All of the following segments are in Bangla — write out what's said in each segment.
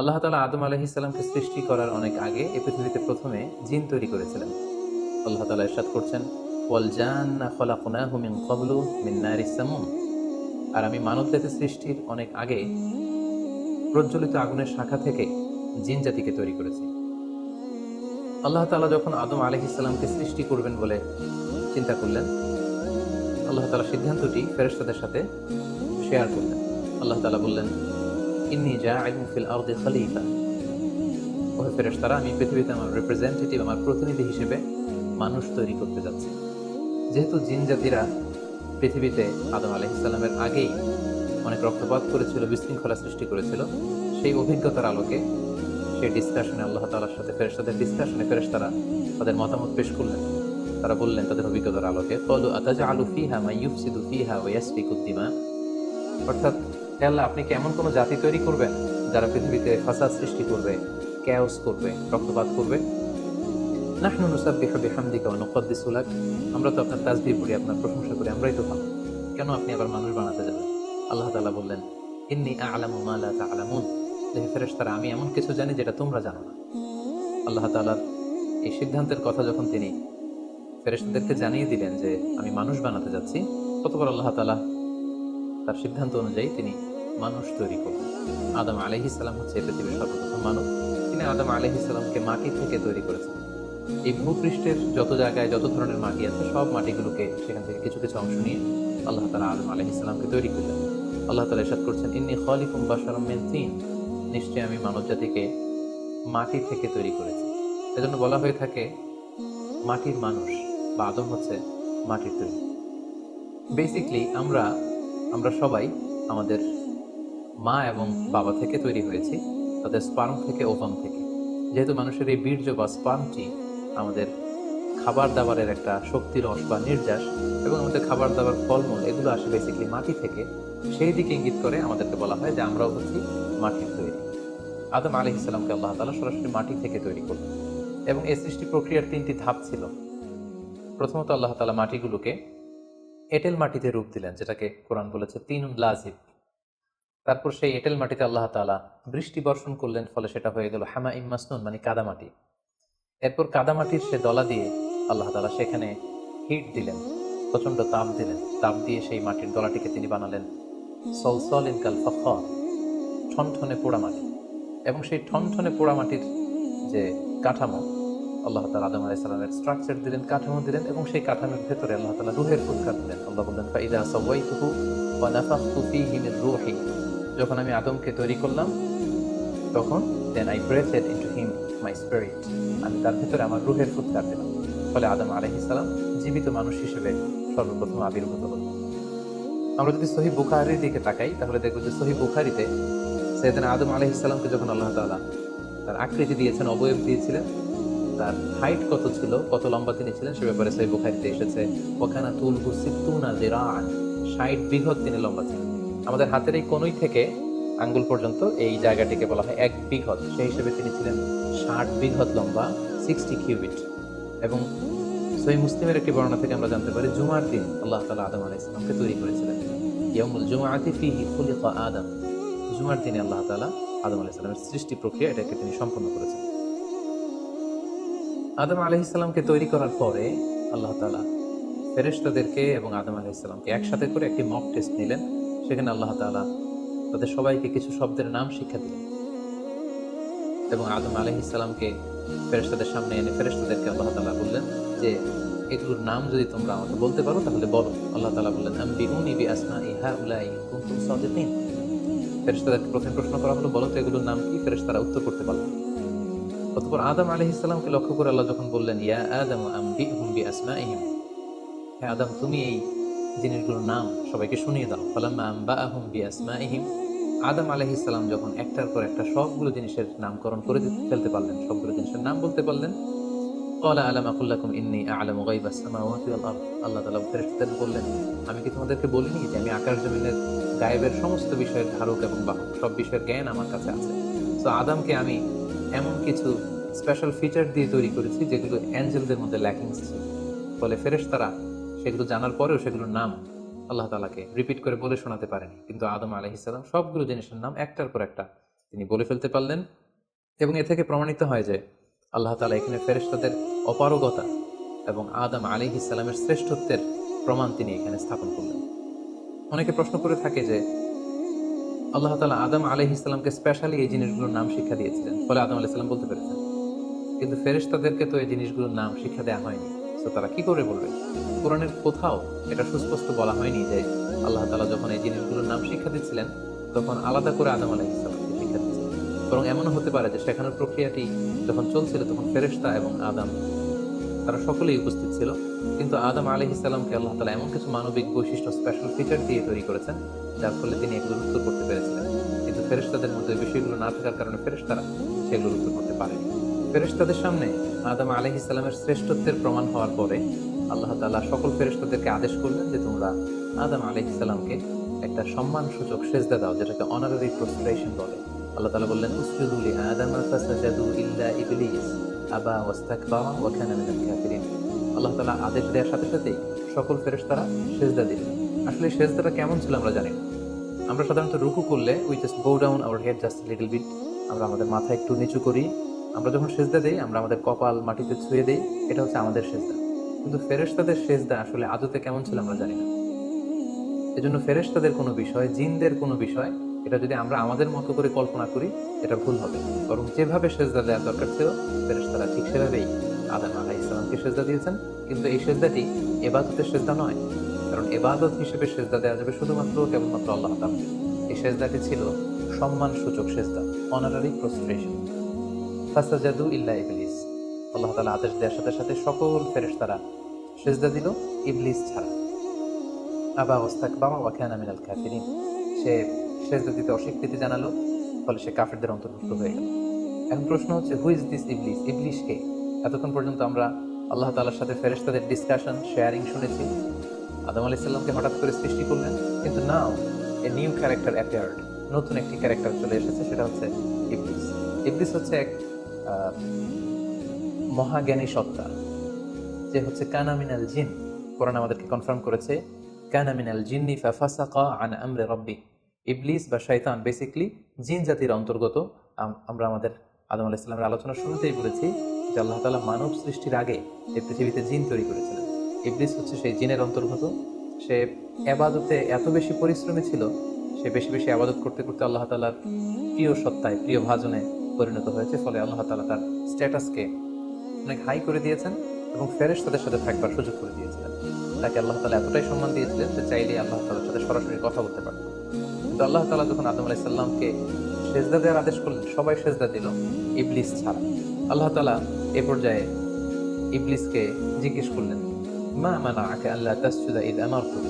আল্লাহ তাআলা আদম আলাইহিস সালামকে সৃষ্টি করার অনেক আগে এই পৃথিবীতে প্রথমে জিন তৈরি করেছিলেন। আল্লাহ তাআলা ইরশাদ করছেন, ওয়াল জান্না খলাকনাহু মিন ক্বাবলু মিন নারিস সামুম। আর আমি মানব জাতি সৃষ্টির অনেক আগে প্রজ্বলিত আগুনের শাখা থেকে জিন জাতিকে তৈরি করেছি। আল্লাহ তাআলা যখন আদম আলাইহিস সালামকে সৃষ্টি করবেন বলে চিন্তা করলেন, আল্লাহ তাআলা সিদ্ধান্তটি ফেরেশতাদের সাথে শেয়ার করলেন। আল্লাহ তাআলা বললেন, ইন্নী জাইলুন ফিল আরদি খলিফা। ওহে ফেরেশতারা, আমি পৃথিবীতে আমার রিপ্রেজেন্টেটিভ, আমার প্রতিনিধি হিসেবে মানুষ তৈরি করতে যাচ্ছি। যেহেতু জিন জাতিরা পৃথিবীতে আদম আলাইহিস সালামের আগেই অনেক রক্তপাত করেছিল, বিশৃঙ্খলা সৃষ্টি করেছিল, সেই অভিজ্ঞতার আলোকে সেই ডিসকাশনে আল্লাহ তাআলার সাথে ফেরেশতাদের ডিসকাশনে ফেরেশতারা তাদের মতামত পেশ করলেন। তারা বললেন তাদের অভিজ্ঞতার আলোকে, ক্বালু আতাজআলু ফিহা মান ইউফসিদু ফিহা ওয়া ইয়াসফিকুদ দিমা। অর্থাৎ, হে আল্লাহ, আপনি কি এমন কোনো জাতি তৈরি করবেন যারা পৃথিবীতে ফাসাদ সৃষ্টি করবে, ক্যাওস করবে, রক্তপাত করবে? নাহনু নুসাব্বিহু বিহামদিকা ওয়া নুকদ্দিসু লাক। আমরা তো আপনার তাসবিহ পড়ি, আপনার প্রশংসা করি, আমরাই তো ভালো, কেন আপনি আবার মানুষ বানাতে যাবেন? আল্লাহ তাআলা বললেন, ইন্নী আ'লামু মা লা তা'লামুন। হে ফেরেশতারা, আমি এমন কিছু জানি যেটা তোমরা জানো না। আল্লাহ তাআলার এই সিদ্ধান্তের কথা যখন তিনি ফেরেশতাদেরকে জানিয়ে দিলেন যে আমি মানুষ বানাতে যাচ্ছি, ততবার আল্লাহ তাআলা তার সিদ্ধান্ত অনুযায়ী তিনি মানুষ তৈরি করলেন। আদম আলাইহিস সালাম হচ্ছে এই পৃথিবীর সর্বপ্রথম মানব। তিনি আদম আলাইহিস সালামকে মাটি থেকে তৈরি করেছেন। এই ভূপৃষ্ঠের যত জায়গায় যত ধরনের মাটি আছে, সব মাটিগুলোকে সেখান থেকে কিছু কিছু অংশ নিয়ে আল্লাহ তাআলা আদম আলাইহিস সালামকে তৈরি করলেন। আল্লাহ তাআলা ইরশাদ করছেন, ইন্নী খালিকুম বাশারাম মিন তিন। নিশ্চয়ই আমি মানব জাতিকে মাটি থেকে তৈরি করেছি। এজন্য বলা হয়ে থাকে মাটির মানুষ, বা আদম হচ্ছে মাটির তৈরি। বেসিকলি আমরা আমরা সবাই আমাদের মা এবং বাবা থেকে তৈরি হয়েছি, তাদের স্পার্ম থেকে, ওভাম থেকে। যেহেতু মানুষের এই বীর্য বা স্পার্মটি আমাদের খাবার দাবারের একটা শক্তির রস বা নির্যাস, এবং আমাদের খাবার দাবার ফলমূল এগুলো আসে বেসিকলি মাটি থেকে, সেই দিকে ইঙ্গিত করে আমাদেরকে বলা হয় যে আমরাও হচ্ছি মাটির তৈরি। আদম আলাইহিস সালামকে আল্লাহ তাআলা সরাসরি মাটি থেকে তৈরি করলেন, এবং এই সৃষ্টি প্রক্রিয়ার তিনটি ধাপ ছিল। প্রথমত আল্লাহ তাআলা মাটিগুলোকে এঁটেল মাটিতে রূপ দিলেন, যেটাকে কোরআন বলেছে তিনুন লাজিব। তারপর সেই এঁটেল মাটিতে আল্লাহ তাআলা বৃষ্টি বর্ষণ করলেন, ফলে সেটা হয়ে গেল হামাইম মাসনুন, মানে কাদামাটি। এরপর কাদামাটির সে দলা দিয়ে আল্লাহ তাআলা সেখানে হিট দিলেন, প্রচণ্ড তাপ দিলেন। তাপ দিয়ে সেই মাটির দলাটিকে তিনি বানালেন সলসলিন কাল ফখর, ঠনঠনে পোড়ামাটি। এবং সেই ঠনঠনে পোড়ামাটির যে কাঠামো, আল্লাহ তাআলা আদম আলাইহিস সালামের স্ট্রাকচার দিলেন, কাঠামো দিলেন, এবং সেই কাঠামোর ভেতরে আল্লাহ তাআলা রূহের ফুৎকার দিলেন। আল্লাহ বললেন, ফাইদা সাওয়াইতুহু ওয়া নাফাখতু ফীহি মির রূহি। যখন আমি আদমকে তৈরি করলাম, তখন then I breathed into him my spirit. আমি তার ভেতরে আমার রূহের ফুৎকার দিলাম। ফলে আদম আলাইহিস সালাম জীবিত মানুষ হিসেবে সর্বপ্রথম আবির্ভূত হলেন। আমরা যদি সহিহ বুখারীর দিকে তাকাই, তাহলে দেখব যে সহিহ বুখারীতে সাইয়েদনা আদম আলাইহিস সালামকে যখন আল্লাহ তাআলা তার আকৃতি দিয়েছেন, অবয়ব দিয়েছিলেন, তার হাইট কত ছিল, কত লম্বা তিনি ছিলেন, সে ব্যাপারে সহিহ বুখারীতে এসেছে, ওয়াকানা তুলহু সিত্তুনা যিরাআন, 60 বিঘত তিনি লম্বা ছিলেন। আমাদের হাতের এই কোণই থেকে আঙ্গুল পর্যন্ত এই জায়গাটিকে বলা হয় 1 বিঘত। সেই হিসেবে তিনি ছিলেন 60 বিঘত লম্বা, 60 কিউবিট। এবং সহিহ মুসলিমের একটি বর্ণনা থেকে আমরা জানতে পারি, জুমার দিন আল্লাহ তাআলা আদম আলাইহিস সালামকে তৈরি করেছিলেন। ইয়াউমুল জুমআতি ফীহি খুলিকা আদম। জুমার দিনে আল্লাহ তাআলা আদম আলাইহিস সালামের সৃষ্টি প্রক্রিয়া এটাকে তিনি সম্পন্ন করেছেন। আদম আলাইহিস সালামকে তৈরি করার পরে আল্লাহ তাআলা ফেরেশতাদেরকে এবং আদম আলাইহিস সালামকে একসাথে করে একটি মক টেস্ট নিলেন। সেখানে আল্লাহ তাআলা তাদের সবাইকে কিছু শব্দের নাম শিক্ষা দিলেন, এবং আদম আলাইহিস সালামকে ফেরেশতাদের সামনে এনে ফেরেশতাদেরকে আল্লাহ তাআলা বললেন যে এগুলোর নাম যদি তোমরা আমাকে বলতে পারো তাহলে বলো। আল্লাহ তাআলা বললেন, আম্বিউনি বিআসমাই হাউলাই ইন কুনতুম সাদিকিন। ফেরেশতাদেরকে প্রথম প্রশ্ন করা হলো, বলো তো এগুলোর নাম কি? ফেরেশতারা উত্তর করতে পারল না। অতঃপর আদম আলাইহিস সালামকে লক্ষ্য করে আল্লাহ যখন বললেন, ইয়া আদম আম্বিহুম বিআসমাইহিম, হে আদম, তুমি এই জিনিসগুলোর নাম সবাইকে শুনিয়ে দাও। ফালাম্মা আম্বাআহুম বিআসমাইহিম, আদম আলাইহিস সালাম যখন একটার পর একটা সবগুলো জিনিসের নামকরণ করে ফেলতে পারলেন, সবগুলো জিনিসের নাম বলতে পারলেন, ক্বালা আলাম আকুল লাকুম ইন্নী আ'লামু গায়বাস সামাওয়াতি ওয়াল আরদ। আল্লাহ তাআলা ফেরেশতাদের বললেন, আমি কি তোমাদেরকে বলিনি যে আমি আকাশ জমিনের গায়েবের সমস্ত বিষয়ের ধারক এবং বাহক, সব বিষয়ের জ্ঞান আমার কাছে আছে। সো আদমকে আমি এমন কিছু স্পেশাল ফিচার দিয়ে তৈরি করেছি যেগুলো অ্যাঞ্জেলদের মধ্যে ল্যাকিংস ছিল। ফলে ফেরেশতারা সেগুলো জানার পরেও সেগুলোর নাম আল্লাহ তাআলাকে রিপিট করে বলে শোনাতে পারেনি। কিন্তু আদম আলাইহিস সালাম সবগুলো জিনিসের নাম একটার পর একটা তিনি বলে ফেলতে পারলেন। এবং এ থেকে প্রমাণিত হয় যে আল্লাহ তাআলা এখানে ফেরেশতাদের অপারগতা এবং আদম আলাইহিস সালামের শ্রেষ্ঠত্বের প্রমাণ তিনি এখানে স্থাপন করলেন। অনেকে প্রশ্ন করে থাকে যে আল্লাহ তাআলা আদম আলাইহিস সালামকে স্পেশালি এই জিনিসগুলোর নাম শিক্ষা দিয়েছিলেন, ফলে আদম আলাইহিস সালাম বলতে পেরেছেন। কিন্তু ফেরেশতাদেরকে তো এই জিনিসগুলোর নাম শিক্ষা দেওয়া হয়নি, তো তারা কি করে বলবে? কোরআনের কোথাও এটা সুস্পষ্ট বলা হয়নি যে আল্লাহ তাআলা যখন এই জিনিসগুলোর নাম শিক্ষা দিচ্ছিলেন তখন আলাদা করে আদম আলাইহিস সালামকে শিক্ষা দিচ্ছিলেন। বরং এমনও হতে পারে যে শেখানোর প্রক্রিয়াটি যখন চলছিল তখন ফেরেশতা এবং আদম তারা সকলেই উপস্থিত ছিল, কিন্তু আদম আলাইহিস সালামকে আল্লাহ তাআলা এমন কিছু মানবিক বৈশিষ্ট্য স্পেশাল ফিচার দিয়ে তৈরি করেছেন যার ফলে তিনি এগুলোর উত্তর করতে পেরেছিলেন। কিন্তু ফেরেশতাদের মধ্যে এই বিষয়গুলো না থাকার কারণে ফেরেশতারা সেগুলোর উত্তর করতে পারেনি। ফেরেশতাদের সামনে আদম আলাইহিস সালামের শ্রেষ্ঠত্বের প্রমাণ হওয়ার পরে আল্লাহ তাআলা সকল ফেরেশতাদেরকে আদেশ করলেন যে তোমরা আদম আলাইহিস সালামকে একটা সম্মানসূচক সেজদা দাও, যেটাকে অনারারি প্রস্ট্রেশন বলে। আল্লাহ তাআলা বললেন উসজুদু লিআদম ফাসাজাদু ইল্লা ইবলিস আবা ওয়াস্তাকবারা ওয়া কানা মিনাল কাফিরিন। আল্লাহ তাআলা আদেশ দেওয়ার সাথে সাথেই সকল ফেরেশতারা সেজদা দিলেন। আসলে সেজদাটা কেমন ছিল আমরা জানি না। আমরা সাধারণত রুকু করলে we just go down our head just little bit, আমরা আমাদের মাথা একটু নিচু করি। আমরা যখন সেজদা দেই আমরা আমাদের কপাল মাটিতে ছুঁয়ে দেই, এটা হচ্ছে আমাদের সেজদা। কিন্তু ফেরেশতাদের সেজদা আসলে আদতে কেমন ছিল আমরা জানি না। এজন্য ফেরেশতাদের কোনো বিষয়, জিনদের কোনো বিষয়, এটা যদি আমরা আমাদের মতো করে কল্পনা করি এটা ভুল হবে। বরং যেভাবে সেজদা দেওয়ার দরকার ছিল ফেরেশতারা ঠিক সেভাবেই আদম আলাইহিস সালামকে সেজদা দিয়েছেন। কিন্তু এই সেজদাটি ইবাদতের সেজদা নয়, কারণ ইবাদত হিসেবে সেজদা দেওয়া যাবে শুধুমাত্র কেবলমাত্র আল্লাহ তাআলা। এই সেজদাটি ছিল সম্মানসূচক সেজদা, অনারারি প্রস্ট্রেশন। ফাসাজাদু ইল্লা ইবলিস, আল্লাহ তাআলা আদেশ দেওয়ার সাথে সাথে সকল ফেরেশতারা সেজদা দিল, ইবলিস ছাড়া। আবা ওয়াস্তাকবারা ওয়া কানা মিনাল কাফিরিন, সে সেজদা দিতে অস্বীকৃতি জানালো, ফলে সে কাফেরদের অন্তর্ভুক্ত হয়ে গেল। এখন প্রশ্ন হচ্ছে হু ইজ দিস ইবলিস? ইবলিস কে? এতক্ষণ পর্যন্ত আমরা আল্লাহ তাআলার সাথে ফেরেশতাদের ডিসকাশন, শেয়ারিং শুনেছি। আদম আলাইহিস সালামকে হঠাৎ করে সৃষ্টি করলেন, কিন্তু নাও এ নিউ ক্যারেক্টার অ্যাপিয়ার্ড, নতুন একটি ক্যারেক্টার চলে এসেছে, সেটা হচ্ছে ইবলিস। ইবলিস হচ্ছে এক মহাজ্ঞানী সত্তা, যে হচ্ছে কানা মিনাল জিন। কোরআন আমাদেরকে কনফার্ম করেছে কানা মিনাল জিন্নি ফাফাসাকা আন আমরি রাব্বি। ইবলিস বা শয়তান বেসিক্যালি জিন জাতির অন্তর্গত। আমরা আমাদের আদম আলাইহিস সালামের আলোচনা শুরুতেই বলেছি যে আল্লাহ তাআলা মানব সৃষ্টির আগে এই পৃথিবীতে জিন তৈরি করেছিলেন। ইবলিস হচ্ছে সেই জিনের অন্তর্গত। সে ইবাদতে এত বেশি পরিশ্রমী ছিল, সে বেশি বেশি ইবাদত করতে করতে আল্লাহ তাআলার প্রিয় সত্তায়, প্রিয় ভাজনে পরিণত হয়েছে। ফলে আল্লাহ তাআলা তার স্ট্যাটাসকে অনেক হাই করে দিয়েছেন এবং ফেরেশতাদের সাথে থাকবার সুযোগ করে দিয়েছিলেন। তাকে আল্লাহ তাআলা এতটাই সম্মান দিয়েছিলেন যে চাইলে আল্লাহ তাআলার সাথে সরাসরি কথা বলতে পারতেন। কিন্তু আল্লাহ তাআলা যখন আদম আলাইহিস সালামকে সেজদা দেওয়ার আদেশ করলেন, সবাই সেজদা দিল, ইবলিস ছাড়া। আল্লাহ তাআলা এ পর্যায়ে ইবলিসকে জিজ্ঞেস করলেন মা মানাআকা আল্লা তাসজুদা ইয আমারতুক।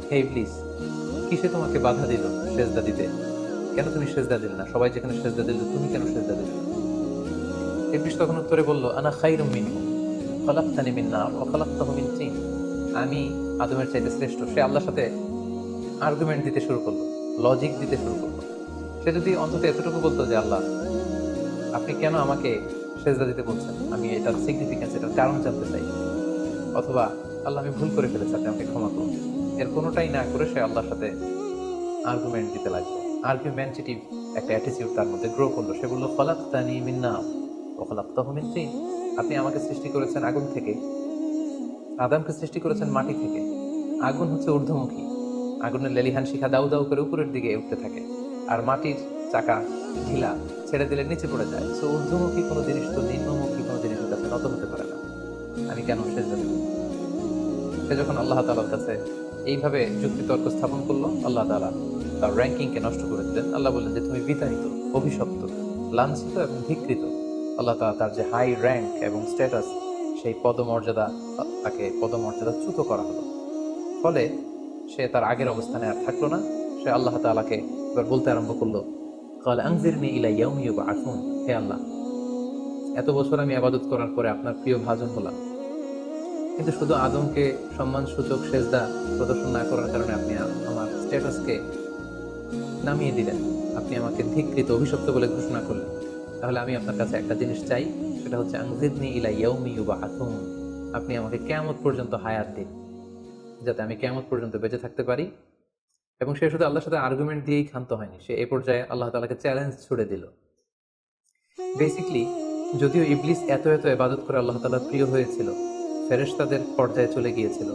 হে ইবলিস, কিসে তোমাকে বাধা দিল সেজদা দিতে? কেন তুমি সেজদা দিলে না? সবাই যেখানে সেজদা দিল তুমি কেন সেজদা দিলে না? ইবলিস তখন উত্তরে বলল আনা খায়রুম মিনহু খালাকতানি মিন নার ওয়া খালাকতাহু মিন তিন। আমি আদমের চাইতে শ্রেষ্ঠ। সে আল্লাহর সাথে আর্গুমেন্ট দিতে শুরু করলো, লজিক দিতে শুরু করলো। সে যদি অন্তত এতটুকু বলতো যে আল্লাহ আপনি কেন আমাকে সেজদা দিতে বলছেন, আমি এটার সিগনিফিকেন্স, এটার কারণ জানতে চাই, অথবা আল্লাহ আমি ভুল করে ফেলেছি, আপনি আমাকে ক্ষমা করুন, এর কোনোটাই না করে সে আল্লাহর সাথে আর্গুমেন্ট দিতে লাগলো। আর্গুমেন্টেটিভ একটা অ্যাটিটিউড তার মধ্যে গ্রো করলো। সে বললো খালাকতানি মিন নার ওয়া খালাকতাহু মিন তিন। আপনি আমাকে সৃষ্টি করেছেন আগুন থেকে, আদমকে সৃষ্টি করেছেন মাটি থেকে। আগুন হচ্ছে ঊর্ধ্বমুখী, আগুনের লেলিহান শিখা দাউ দাউ করে উপরের দিকে উঠতে থাকে, আর মাটির চাকা ঢিলা, ছেড়ে দিলে নিচে পড়ে যায়। সো ঊর্ধ্বমুখী কোনো জিনিস তো নিম্নমুখী কোনো জিনিসের কাছে নত হতে পারে না। আমি কেন সেজদা দেব? সে যখন আল্লাহ তাআলার কাছে এইভাবে যুক্তিতর্ক স্থাপন করলো, আল্লাহ তাআলা তার র্যাঙ্কিংকে নষ্ট করে দিলেন। আল্লাহ বললেন যে তুমি বিতাড়িত, অভিশপ্ত, লাঞ্ছিত এবং ধিক্কৃত। আল্লাহ তাআলা তার যে হাই র্যাঙ্ক এবং স্ট্যাটাস, সেই পদমর্যাদা, তাকে পদমর্যাদাচ্যুত করা হলো। ফলে সে তার আগের অবস্থানে আর থাকলো না। সে আল্লাহ তাআলাকে এবার বলতে আরম্ভ করলো ক্বাল আনজিরনি ইলা ইয়াউমি ইউবআসুন। হে আল্লাহ, এত বছর আমি ইবাদত করার পরে আপনার প্রিয় ভাজন হলাম, কিন্তু শুধু আদমকে সম্মানসূচক সেজদা প্রদর্শন না করার কারণে আপনি আমার স্ট্যাটাসকে নামিয়ে দিলেন, আপনি আমাকে ধিক্কৃত, অভিশপ্ত বলে ঘোষণা করলেন। তাহলে আমি আপনার কাছে একটা জিনিস চাই, সেটা হচ্ছে আনজিরনি ইলা ইয়াউমি ইউবআসুন। আপনি আমাকে কিয়ামত পর্যন্ত হায়াত দিন, যাতে আমি কিয়ামত পর্যন্ত বেঁচে থাকতে পারি এবং সে শুধু আল্লাহর সাথে আর্গুমেন্ট দিয়েই ক্ষান্ত হয়নি, সে এ পর্যায়ে আল্লাহ তাআলাকে চ্যালেঞ্জ ছুড়ে দিল। বেসিক্যালি যদিও ইবলিস এত এত ইবাদত করে আল্লাহ তাআলার প্রিয় হয়েছিল, ফেরেশতাদের পর্যায়ে চলে গিয়েছিল,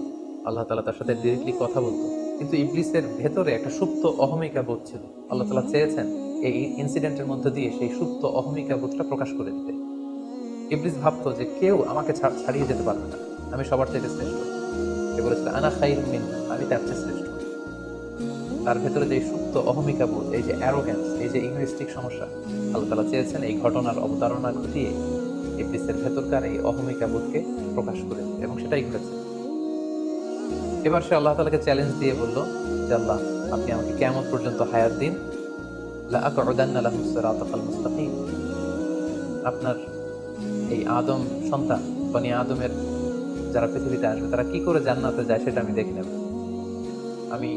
আল্লাহ তাআলা তার সাথে ডিরেক্টলি কথা বলতো, কিন্তু ইবলিসের ভেতরে একটা সুপ্ত অহমিকা বোধ ছিল। আল্লাহ তাআলা চেয়েছেন এই ইনসিডেন্টের মধ্য দিয়ে সেই সুপ্ত অহমিকা বোধটা প্রকাশ করে দিতে। ইবলিস ভাবতো যে কেউ আমাকে ছাড়িয়ে যেতে পারবে না, আমি সবার চাইতে শ্রেষ্ঠ। সে বলেছিল আনা খাইরুম মিনহু, আমি তার চেয়ে শ্রেষ্ঠ। তার ভেতরে যে সুপ্ত অহমিকা বোধ, এই যে অ্যারোগ্যান্স, এই যে ইগোইস্টিক সমস্যা, আল্লাহ তাআলা চেয়েছেন এই ঘটনার অবতারণা ঘটিয়ে ইবলিসের ভেতরকার এই অহমিকা বোধকে প্রকাশ করে দিতে, এবং সেটাই ঘটেছে। এবার সে আল্লাহ তাআলাকে চ্যালেঞ্জ দিয়ে বলল যে আল্লাহ, আপনি আমাকে কিয়ামত পর্যন্ত হায়াত দিন, লা আকউদান্না লাহুম সিরাতাকাল মুস্তাকিম। আপনার এই আদম সন্তান, বনি আদমের যারা পৃথিবীতে আসবে, তারা কি করে জান্নাতে যায় সেটা আমি দেখে নেব। আমি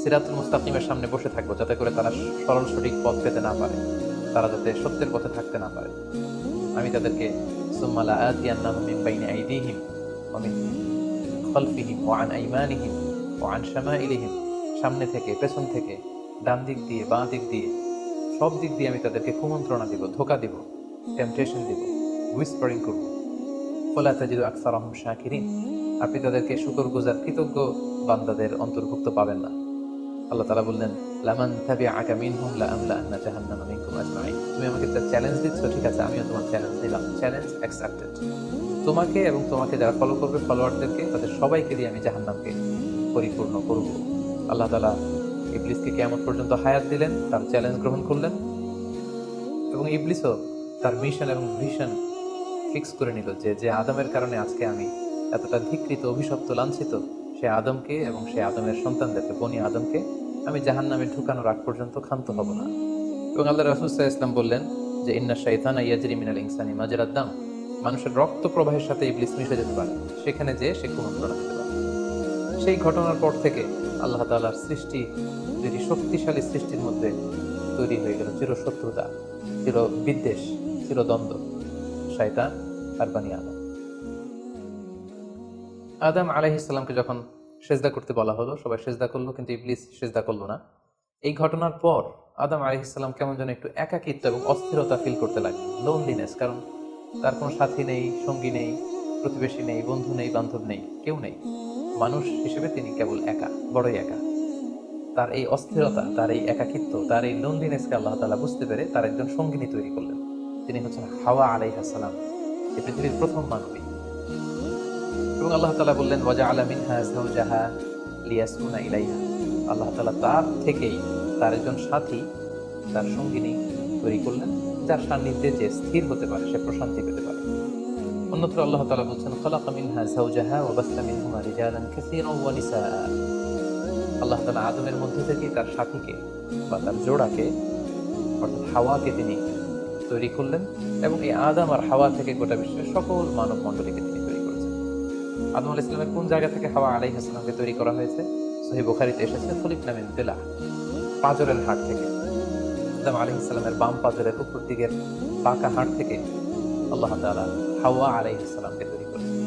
সিরাতুল মুস্তাকিমের সামনে বসে থাকবো, যাতে করে তারা সরল সঠিক পথ পেতে না পারে, তারা যাতে সত্যের পথে থাকতে না পারে। আমি তাদেরকে সুম্মা লাআতিয়ান্নাহুম মিন বাইনি আইদিহিম ওয়া মিন খালফিহিম ওয়া আন আইমানিহিম ওয়া আন শামাইলিহিম, সামনে থেকে, পেছন থেকে, ডান দিক দিয়ে, বাঁ দিক দিয়ে, সব দিক দিয়ে আমি তাদেরকে কুমন্ত্রণা দিব, ধোঁকা দিব, টেম্পটেশন দিব, হুইসপারিং করব। ওয়ালা তাজিদু আকসারাহুম শাকিরিন, আপনি তাদেরকে শুকরগুজার কৃতজ্ঞ বান্দাদের অন্তর্ভুক্ত পাবেন না। আল্লাহ তাআলা বললেন লামান তাবিআকা মিনহুম লাআমলাআন্না জাহান্নামা মিনকুম আজমাইন। তুমি আমাকে চ্যালেঞ্জ দিচ্ছ, ঠিক আছে, আমিও তোমার চ্যালেঞ্জ নিলাম, চ্যালেঞ্জ অ্যাকসেপ্টেড। তোমাকে এবং তোমাকে যারা ফলো করবে, ফলোয়ারদেরকে, তাদের সবাইকে দিয়ে আমি জাহান্নামকে পরিপূর্ণ করব। আল্লাহ তাআলা ইবলিসকে কিয়ামত পর্যন্ত হায়াত দিলেন, তার চ্যালেঞ্জ গ্রহণ করলেন, এবং ইবলিসও তার মিশন এবং ভিশন ফিক্স করে নিল যে যে আদমের কারণে আজকে আমি এতটা ধিকৃত, অভিশপ্ত, লাঞ্ছিত, সে আদমকে এবং সে আদমের সন্তানদেরকে, বনি আদমকে আমি জাহান্নামে ঢুকানোর আগ পর্যন্ত ক্ষান্ত হব না। এবং আল্লাহ রাসূল সাল্লাল্লাহু আলাইহি ওয়াসাল্লাম বললেন যে ইন্না শাইতানা ইয়াজরি মিনাল ইনসানি মাজরাদ দাম, মানুষের রক্ত প্রবাহের সাথে ইবলিস মিশে যেতে পারে, সেখানে যে সে কুমন্ত্রণা দিতে পারে। সেই ঘটনার পর থেকে আল্লাহ তাআলার সৃষ্টি, যেটি শক্তিশালী সৃষ্টির মধ্যে তৈরি হয়ে গেল চিরশত্রুতা, চির বিদ্বেষ, চিরদ্বন্দ্ব, শয়তান আর বনি আদম। আদম আলাইহিস সালামকে যখন সেজদা করতে বলা হলো, সবাই সেজদা করলো, কিন্তু ইবলিস সেজদা করলো না। এই ঘটনার পর আদম আলাইহিস সালাম কেমন যেন একটু একাকিত্ব এবং অস্থিরতা ফিল করতে লাগলেন, লোনলিনেস, কারণ তার কোনো সাথী নেই, সঙ্গী নেই, প্রতিবেশী নেই, বন্ধু নেই, বান্ধব নেই, কেউ নেই। মানুষ হিসেবে তিনি কেবল একা, বড়ই একা। তার এই অস্থিরতা, তার এই একাকিত্ব, তার এই লোনলিনেসকে আল্লাহ তাআলা বুঝতে পেরে তার একজন সঙ্গিনী তৈরি করলেন। তিনি হচ্ছেন হাওয়া আলাইহিস সালাম, এই পৃথিবীর প্রথম মানবী। এবং আল্লাহ তাআলা বললেন ওয়াজআলা মিনহা যাওজাহা লিয়াসকুনা ইলাইহা, আল্লাহ তাআলা তার থেকেই তার একজন সাথী, তার সঙ্গিনী তৈরি করলেন, যার সান্নিধ্যে যে স্থির হতে পারে, সে প্রশান্তি পেতে পারে। অন্যত্র আল্লাহ তাআলা বলছেন খালাকা মিনহা যাওজাহা ওয়া বাসসা মিনহুমা রিজালান কাসীরান ওয়া নিসা। আল্লাহ তাআলা আদমের মধ্যে থেকে তার সাথীকে বা তার জোড়াকে, অর্থাৎ হাওয়াকে তিনি তৈরি করলেন, এবং এই আদম আর হাওয়া থেকে গোটা বিশ্বের সকল মানব মণ্ডলীকে তিনি তৈরি করেছেন। আদম আলাইহিস সালামের কোন জায়গা থেকে হাওয়া আলাইহিস সালামকে তৈরি করা হয়েছে? সহিহ বুখারীতে এসেছে খুলিকনা মিন দিলা, পাঁজরের হাড় থেকে। আদম আলাইহিস সালামের বাম পাঁজরের উপর দিকের বাঁকা হাড় থেকে আল্লাহ তাআলা হাওয়া আলাইহিস সালামকে তৈরি করেছেন।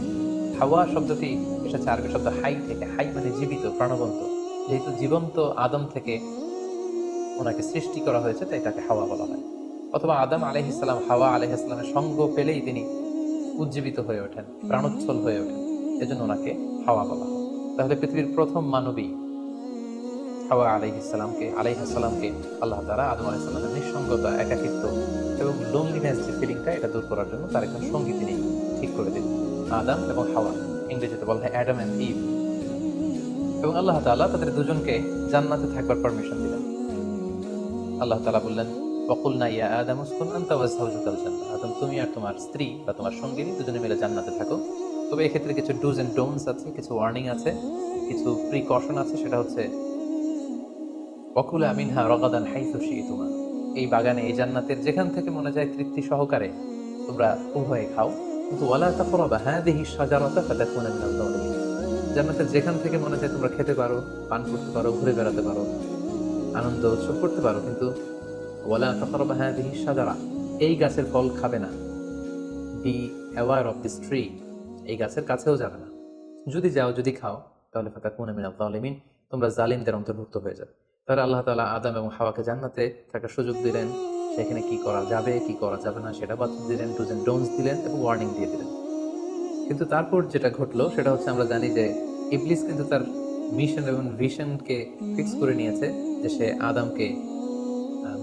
হাওয়া শব্দটি এসেছে আরবি শব্দ হাই থেকে। হাই মানে জীবিত, প্রাণবন্ত। যেহেতু জীবন্ত আদম থেকে ওনাকে সৃষ্টি করা হয়েছে, তাই তাকে হাওয়া বলা হয়। অথবা আদম আলাইহিস সালাম হাওয়া আলাইহিস সালামের সঙ্গ পেলেই তিনি উজ্জীবিত হয়ে ওঠেন, প্রাণোচ্ছল হয়ে ওঠেন, এজন্য ওনাকে হাওয়া বলা হয়। তাহলে পৃথিবীর প্রথম মানবী হাওয়া আলাইহিস সালামকে আল্লাহ তাআলা আদম আলাইহিস সালামের নিঃসঙ্গতা, একাকিত্ব এবং লোনলিনেস যে ফিলিংটা, এটা দূর করার জন্য তার একজন সঙ্গী তিনি ঠিক করে দিলেন, আদম এবং হাওয়া। ইংরেজিতে বলা হয় অ্যাডাম এন্ড ইভ। এবং আল্লাহ তাআলা তাদের দুজনকে জান্নাতে থাকবার পারমিশন দিলেন। আল্লাহ তাআলা বললেন ওয়াকুলনা ইয়া আদম উসকুন আনতা ওয়া যাওজুকাল জান্নাহ, আদম তুমি আর তোমার স্ত্রী বা তোমার সঙ্গিনী দুজনে মিলে জান্নাতে থাকো। তবে এক্ষেত্রে কিছু ডুজ এন্ড ডোন্টস আছে, কিছু ওয়ার্নিং আছে, কিছু প্রিকশন আছে। সেটা হচ্ছে ওয়াকুলা মিনহা রাগাদান হাইসু শি'তুমা, এই বাগানে, এই জান্নাতের যেখান থেকে মনে যায় তৃপ্তি সহকারে তোমরা উভয়ে খাও, কিন্তু ওয়ালা তাকরাবা হাযিহি শাজারাতা ফাতাকুনা মিনাল যালিমিন, জান্নাতের যেখান থেকে মনে যায় তোমরা খেতে পারো, পান করতে পারো, ঘুরে বেড়াতে পারো, আনন্দ উৎসব করতে পারো, কিন্তু ওয়ালা তাকরাবা হাযিহি শাজারা, এই গাছের ফল খাবে না। Be aware of this tree, এই গাছের কাছেও যাবে না। যদি যাও, যদি খাও, তাহলে ফাতাকুনা মিনাল যালিমিন, তোমরা জালিমদের অন্তর্ভুক্ত হয়ে যাবে। তাহলে আল্লাহ তাআলা আদম এবং হাওয়াকে জান্নাতে থাকার সুযোগ দিলেন, সেখানে কি করা যাবে কি করা যাবে না সেটা বাতলে দিলেন, ডুজ এন্ড ডোন্টস দিলেন এবং ওয়ার্নিং দিয়ে দিলেন। কিন্তু তারপর যেটা ঘটলো সেটা হচ্ছে, আমরা জানি যে ইবলিস কিন্তু তার মিশন এবং ভিশনকে ফিক্স করে নিয়েছে যে সে আদমকে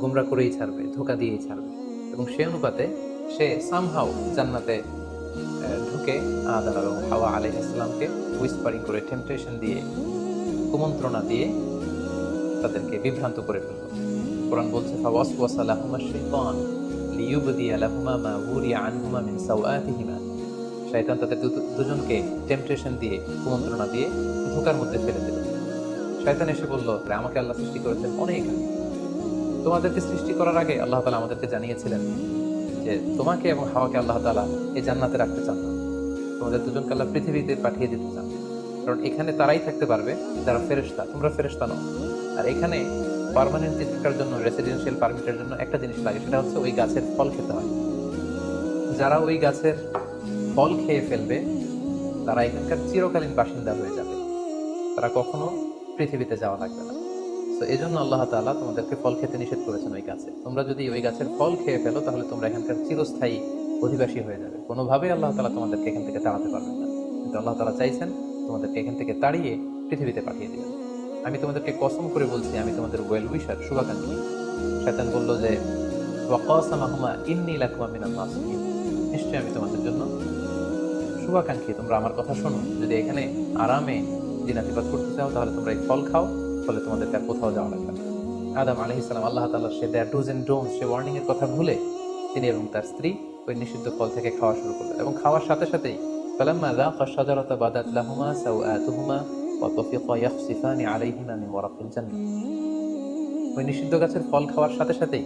গুমরা করেই ছাড়বে, ধোঁকা দিয়েই ছাড়বে। এবং সে অনুপাতে সে সামহাও জান্নাতে ঢুকে আদম এবং হাওয়া আলাইহিস সালামকে হুইসপারিং করে, টেম্পটেশন দিয়ে, কুমন্ত্রণা দিয়ে তাদেরকে বিভ্রান্ত করে ফেলল। কোরআন বলছে, ফাওয়াসওয়াসা লাহুমা শাইতান লিইউবদিয়া লাহুমা মা উরিয়া আনহুমা মিন সাওআতিহিমা। শয়তান তাদের দুজনকে টেম্পটেশন দিয়ে, কুমন্ত্রণা দিয়ে ধোঁকার মধ্যে ফেলে দিল। শয়তান এসে বলল, আমাকে আল্লাহ সৃষ্টি করেছেন অনেক আগে, তোমাদেরকে সৃষ্টি করার আগে আল্লাহ তাআলা আমাদেরকে জানিয়েছিলেন যে তোমাকে এবং হাওয়াকে আল্লাহ তাআলা এই জান্নাতে রাখতে চান না, তোমাদের দুজনকে আল্লাহ পৃথিবীতে পাঠিয়ে দিতে চান। কারণ এখানে তারাই থাকতে পারবে যারা ফেরেশতা, তোমরা ফেরেশতা নও। আর এখানে পার্মানেন্টলি থাকার জন্য, রেসিডেন্সিয়াল পারমিটের জন্য একটা জিনিস লাগে, সেটা হচ্ছে ওই গাছের ফল খেতে হয়। যারা ওই গাছের ফল খেয়ে ফেলবে তারা এখানকার চিরকালীন বাসিন্দা হয়ে যাবে, তারা কখনো পৃথিবীতে যাওয়া লাগবে না। তো এই জন্য আল্লাহ তাআলা তোমাদেরকে ফল খেতে নিষেধ করেছেন ওই গাছে। তোমরা যদি ওই গাছের ফল খেয়ে ফেলো তাহলে তোমরা এখানকার চিরস্থায়ী অধিবাসী হয়ে যাবে, কোনোভাবেই আল্লাহ তাআলা তোমাদেরকে এখান থেকে তাড়াতে পারবেন না। কিন্তু আল্লাহ তাআলা চাইছেন তোমাদেরকে এখান থেকে তাড়িয়ে পৃথিবীতে পাঠিয়ে দিবেন। আমি তোমাদেরকে কসম করে বলছি, আমি তোমাদের ওয়েল উইশার, শুভাকাঙ্ক্ষী। শয়তান বলল যে, ওয়াকাসামাহুমা ইন্নী লাকুমা মিনান নাসিহিন, নিশ্চয়ই আমি তোমাদের জন্য শুভাকাঙ্ক্ষী, তোমরা আমার কথা শোনো। যদি এখানে আরামে দিনাতিপাত করতে চাও তাহলে তোমরা এই ফল খাও, ফলে তোমাদেরকে আর কোথাও যাওয়া লাগবে না। আদম আলাইহিস সালাম, আল্লাহ তাআলা সে দেয়ার ডুজ এন্ড ডোন্টস, সে ওয়ার্নিং এর কথা ভুলে তিনি এবং তার স্ত্রী ওই নিষিদ্ধ ফল থেকে খাওয়া শুরু করলেন। এবং খাওয়ার সাথে সাথেই ফালাম্মা যাকা শাজারাতা বাদাত লাহুমা সাওআতুহুমা ওয়া তাফিকা ইয়াখসিফানি আলাইহিমা মিন ওয়ারাকিল জান্নাহ। ওই নিষিদ্ধ গাছের ফল খাওয়ার সাথে সাথেই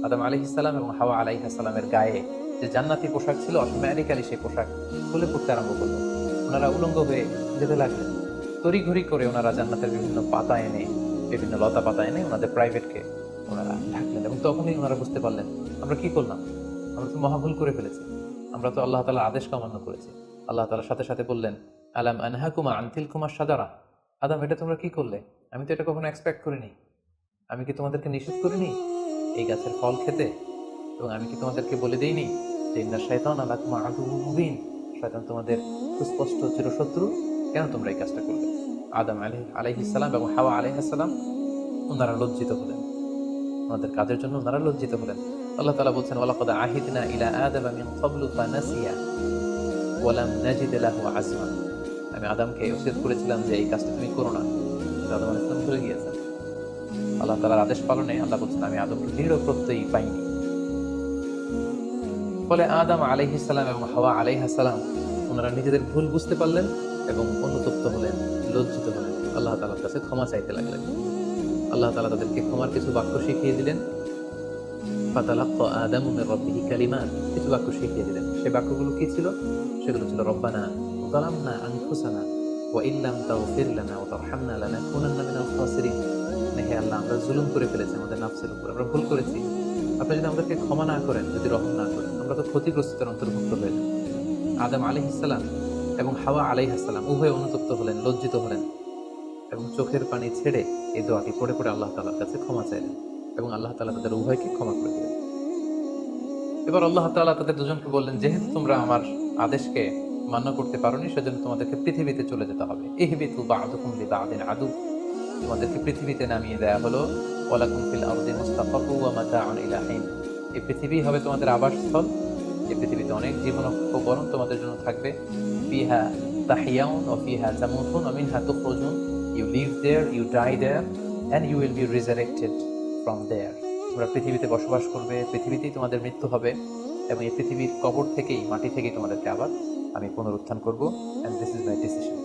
আদম আলাইহিস সালাম এবং হাওয়া আলাইহিস সালামের গায়ে যে জান্নাতি পোশাক ছিল, অটোমেটিক্যালি সেই পোশাক খুলে পড়তে আরম্ভ করলো। ওনারা উলঙ্গ হয়ে যেতে লাগলেন। তড়িঘড়ি করে ওনারা জান্নাতের বিভিন্ন পাতা এনে, বিভিন্ন লতা পাতা এনে ওনাদের প্রাইভেটকে ওনারা ঢাকলেন। এবং তখনই ওনারা বুঝতে পারলেন, আমরা কি করলাম, আমরা তো মহাভুল করে ফেলেছি, আমরা তো আল্লাহ তাআলার আদেশকে অমান্য করেছি। আল্লাহ তাআলা সাথে সাথে বললেন, আলাম আনহাকুমা আন তিলকুমা শাজারা, আদম এটা তোমরা কি করলে, আমি তো এটা কখনো এক্সপেক্ট করিনি। আমি কি তোমাদেরকে নিষেধ করিনি এই গাছের ফল খেতে? এবং আমি কি তোমাদেরকে বলে দিইনি যে ইন্না শাইতানা লাকুম আদুউম মুবিন, শয়তান তোমাদের সুস্পষ্ট চিরশত্রু? কেন তোমরা এই কাজটা করলে? আদম আলাইহিস সালাম এবং হাওয়া আলাইহিস সালাম ওনারা লজ্জিত হলেন, ওনাদের কাজের জন্য ওনারা লজ্জিত হলেন। আল্লাহ তাআলা বলছেন, ওয়ালাকাদ আহিদনা ইলা আদামা মিন ক্বাবলু ফানাসিয়া ওয়া লাম নাজিদ লাহু আজমা। আমি আদমকে ওসিয়ত করেছিলাম যে এই কাজটা তুমি করো না, আদম আলাইহিস সালাম ভুলে গিয়েছেন। আল্লাহ তাআলার আদেশ পালনে আল্লাহ বলছেন, আমি আদমকে দৃঢ় প্রত্যয়ী পাইনি। ফলে আদম আলাইহিস সালাম এবং হাওয়া আলাইহিস সালাম ওনারা নিজেদের ভুল বুঝতে পারলেন এবং অনুতপ্ত হলেন, লজ্জিত হলেন, আল্লাহ তাআলার কাছে ক্ষমা চাইতে লাগলেন। আল্লাহ তাআলা তাদেরকে ক্ষমার কিছু বাক্য শিখিয়ে দিলেন। ফাতালাক্কা আদামু মির রাব্বিহি কালিমাত, কিছু বাক্য শিখিয়ে দিলেন। সেই বাক্যগুলো কি ছিল? সেগুলো ছিল, রব্বানা যালামনা আনফুসানা ওয়া ইল্লাম তাগফির লানা ওয়া তারহামনা লানাকুনান্না মিনাল খাসিরিন। হে আল্লাহ, আমরা জুলুম করে ফেলেছি আমাদের নফসের উপর, আমরা ভুল করেছি। আপনি যদি আমাদেরকে ক্ষমা না করেন, যদি রহম না করেন, আমরা তো ক্ষতিগ্রস্তদের অন্তর্ভুক্ত হয়ে যাব। আদম আলাইহিস সালাম এবং হাওয়া আলাইহিস সালাম উভয়ে অনুতপ্ত হলেন, লজ্জিত হলেন এবং চোখের পানি ছেড়ে এই দোয়াটি পড়ে পড়ে আল্লাহ তাআলার কাছে ক্ষমা চাইলেন এবং আল্লাহ তাআলা তাদের উভয়কে ক্ষমা করে দিলেন। এবার আল্লাহ তাআলা তাদের দুজনকে বললেন, যেহেতু তোমরা আমার আদেশকে মান্য করতে পারোনি, সেজন্য তোমাদেরকে পৃথিবীতে চলে যেতে হবে। ইহবিতু বা'দুকুম লিবা'দিন আদু, তোমাদেরকে পৃথিবীতে নামিয়ে দেয়া হলো। ওয়ালাকুম ফিল আরদি মুস্তাকাররু ওয়া মাতাউন ইলা হিন, এই পৃথিবী হবে তোমাদের আবাসস্থল। এই পৃথিবীতে অনেক জীবন উপকরণ তোমাদের জন্য থাকবে। ফিহা তাহইয়াউন ওয়া ফিহা তামুতুন ওয়া মিনহা তুখরাজুন, you live there, you die there, and you will be resurrected from there. তোমরা পৃথিবীতে বসবাস করবে, পৃথিবীতেই তোমাদের মৃত্যু হবে এবং এই পৃথিবীর কবর থেকেই, মাটি থেকেই তোমাদেরকে আবার আমি পুনরুত্থান করবো। And this is my decision.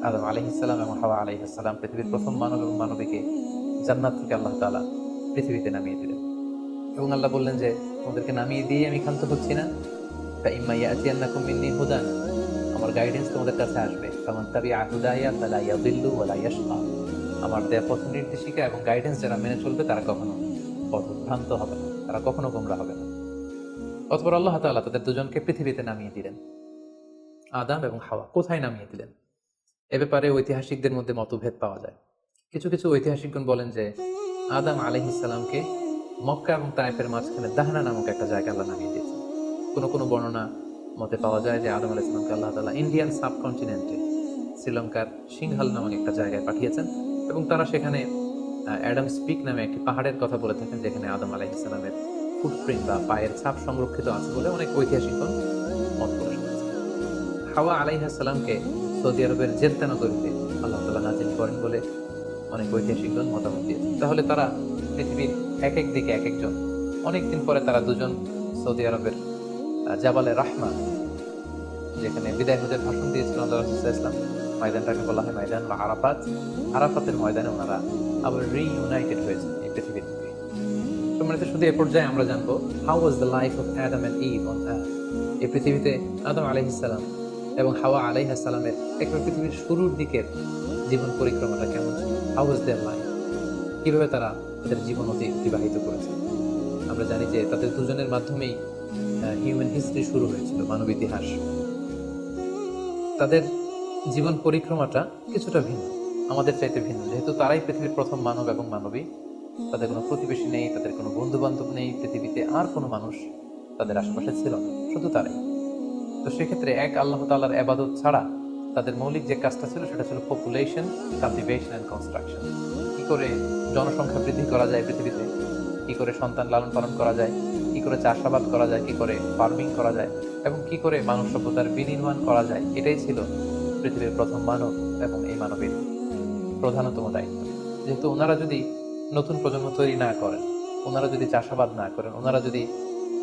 Adam আলাইহিস সালাম এবং হাওয়া আলাইহিস সালাম পৃথিবীর প্রথম মানব এবং মানবীকে জান্নাত থেকে আল্লাহ তাআলা পৃথিবীতে নামিয়ে দিলেন এবং আল্লাহ বললেন যে তোমাদেরকে নামিয়ে দিয়ে আমি ক্ষান্ত হচ্ছি না। ফাইম্মা ইয়াতিয়ান্নাকুম মিন্নী হুদান, আমার গাইডেন্স তোমাদের কাছে আসবে। ফামান তাবিআ হুদায়া ফালা ইয়াদিল্লু ওয়া লা ইয়াশকা, আমার দেয়া পথ নির্দেশিকা এবং গাইডেন্স যারা মেনে চলবে তারা কখনো পথভ্রান্ত হবে না, তারা কখনো গোমরা হবে না। অতঃপর আল্লাহ তাআলা তাদের দুজনকে পৃথিবীতে নামিয়ে দিলেন। আদম এবং হাওয়া কোথায় নামিয়ে দিলেন? এ ব্যাপারে ঐতিহাসিকদের মধ্যে মতভেদ পাওয়া যায়। কিছু কিছু ঐতিহাসিকগণ বলেন যে আদম আলাইহিস সালামকে মক্কা এবং তায়েফের মাঝখানে দাহনা নামক একটা জায়গা আল্লাহ নামিয়ে দিয়েছেন। কোনো কোনো বর্ণনা মতে পাওয়া যায় যে আদম আলাইহিস সালামকে আল্লাহ তাআলা ইন্ডিয়ান সাবকন্টিনেন্টে শ্রীলঙ্কার সিংহাল নামক একটা জায়গায় পাঠিয়েছেন এবং তারা সেখানে অ্যাডামস পিক নামে একটি পাহাড়ের কথা বলে থাকেন, যেখানে আদম আলাইহিস সালামের ফুটপ্রিন্ট বা পায়ের ছাপ সংরক্ষিত আছে বলে অনেক ঐতিহাসিকগণ মত প্রকাশ করেছেন। হাওয়া আলাইহিস সালামকে সৌদি আরবের জেদ্দা নগরীতে আল্লাহ তাআলা নাজিল করেন বলে অনেক ঐতিহাসিকগণ মতামত দিয়েছেন। তাহলে তারা পৃথিবীর এক এক দিকে এক একজন। অনেকদিন পরে তারা দুজন সৌদি আরবের জাবালে রাহমা, যেখানে বিদায় হজের ভাষণ দিয়েছিল আল্লাহ রাসূল সাল্লাল্লাহু আলাইহি ওয়াসাল্লাম, ময়দানটাকে বলা হয় ময়দান বা আরাফাত। আরাফাতের ময়দানে ওনারা আবার রিইউনাইটেড হয়েছে এই পৃথিবীর থেকে। সম্মানিত, শুধু এ পর্যায়ে আমরা জানবো how was the life of Adam and Eve on earth. এই পৃথিবীতে আদম আলাইহিস সালাম এবং হাওয়া আলাইহিস সালামের একবার পৃথিবীর শুরুর দিকের জীবন পরিক্রমাটা কেমন ছিল, হাউ ওয়াজ দেয়ার লাইফ, কিভাবে তারা তাদের জীবন অতিবাহিত করেছে। আমরা জানি যে তাদের দুজনের মাধ্যমেই হিউম্যান হিস্ট্রি শুরু হয়েছিল, মানব ইতিহাস। তাদের জীবন পরিক্রমাটা কিছুটা ভিন্ন, আমাদের চাইতে ভিন্ন, যেহেতু তারাই পৃথিবীর প্রথম মানব এবং মানবী। তাদের কোনো প্রতিবেশী নেই, তাদের কোনো বন্ধু বান্ধব নেই, পৃথিবীতে আর কোনো মানুষ তাদের আশেপাশে ছিল না, শুধু তারাই। তো সেক্ষেত্রে এক আল্লাহ তাআলার ইবাদত ছাড়া তাদের মৌলিক যে কাজটা ছিল সেটা ছিল পপুলেশন, কালটিভেশন অ্যান্ড কনস্ট্রাকশন। কি করে জনসংখ্যা বৃদ্ধি করা যায় পৃথিবীতে, কি করে সন্তান লালন পালন করা যায়, কি করে চাষাবাদ করা যায়, কি করে ফার্মিং করা যায় এবং কি করে মানব সভ্যতার বিনির্মাণ করা যায়, এটাই ছিল পৃথিবীর প্রথম মানব এবং এই মানবের প্রধানতম দায়িত্ব। যেহেতু ওনারা যদি নতুন প্রজন্ম তৈরি না করেন, ওনারা যদি চাষাবাদ না করেন, ওনারা যদি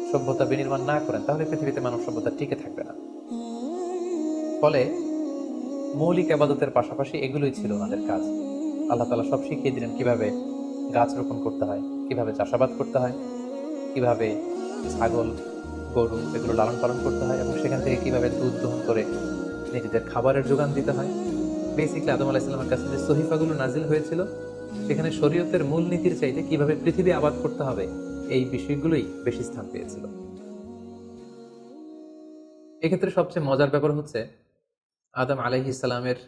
সভ্যতা বিনির্মাণ না করেন, তাহলে পৃথিবীতে মানব সভ্যতা টিকে থাকবে না। ফলে মৌলিক ইবাদতের পাশাপাশি এগুলোই ছিল ওনাদের কাজ। আল্লাহ তাআলা সব শিখিয়ে দিলেন কিভাবে গাছ রোপণ করতে হয়, কিভাবে চাষাবাদ করতে হয়, কিভাবে ছাগল গরু এগুলো লালন পালন করতে হয় এবং সেখান থেকে কিভাবে দুধ দহন করে নিজেদের খাবারের যোগান দিতে হয়। বেসিক্যালি আদম আলাইহিস সালামের কাছে যে সহিফাগুলো নাজিল হয়েছিল সেখানে শরীয়তের মূলনীতির চাইতে কিভাবে পৃথিবী আবাদ করতে হবে এই বিষয়গুলোই বেশি স্থান পেয়েছিল। এক্ষেত্রে সবচেয়ে মজার ব্যাপার হচ্ছে আদম আলাইহিস সালামের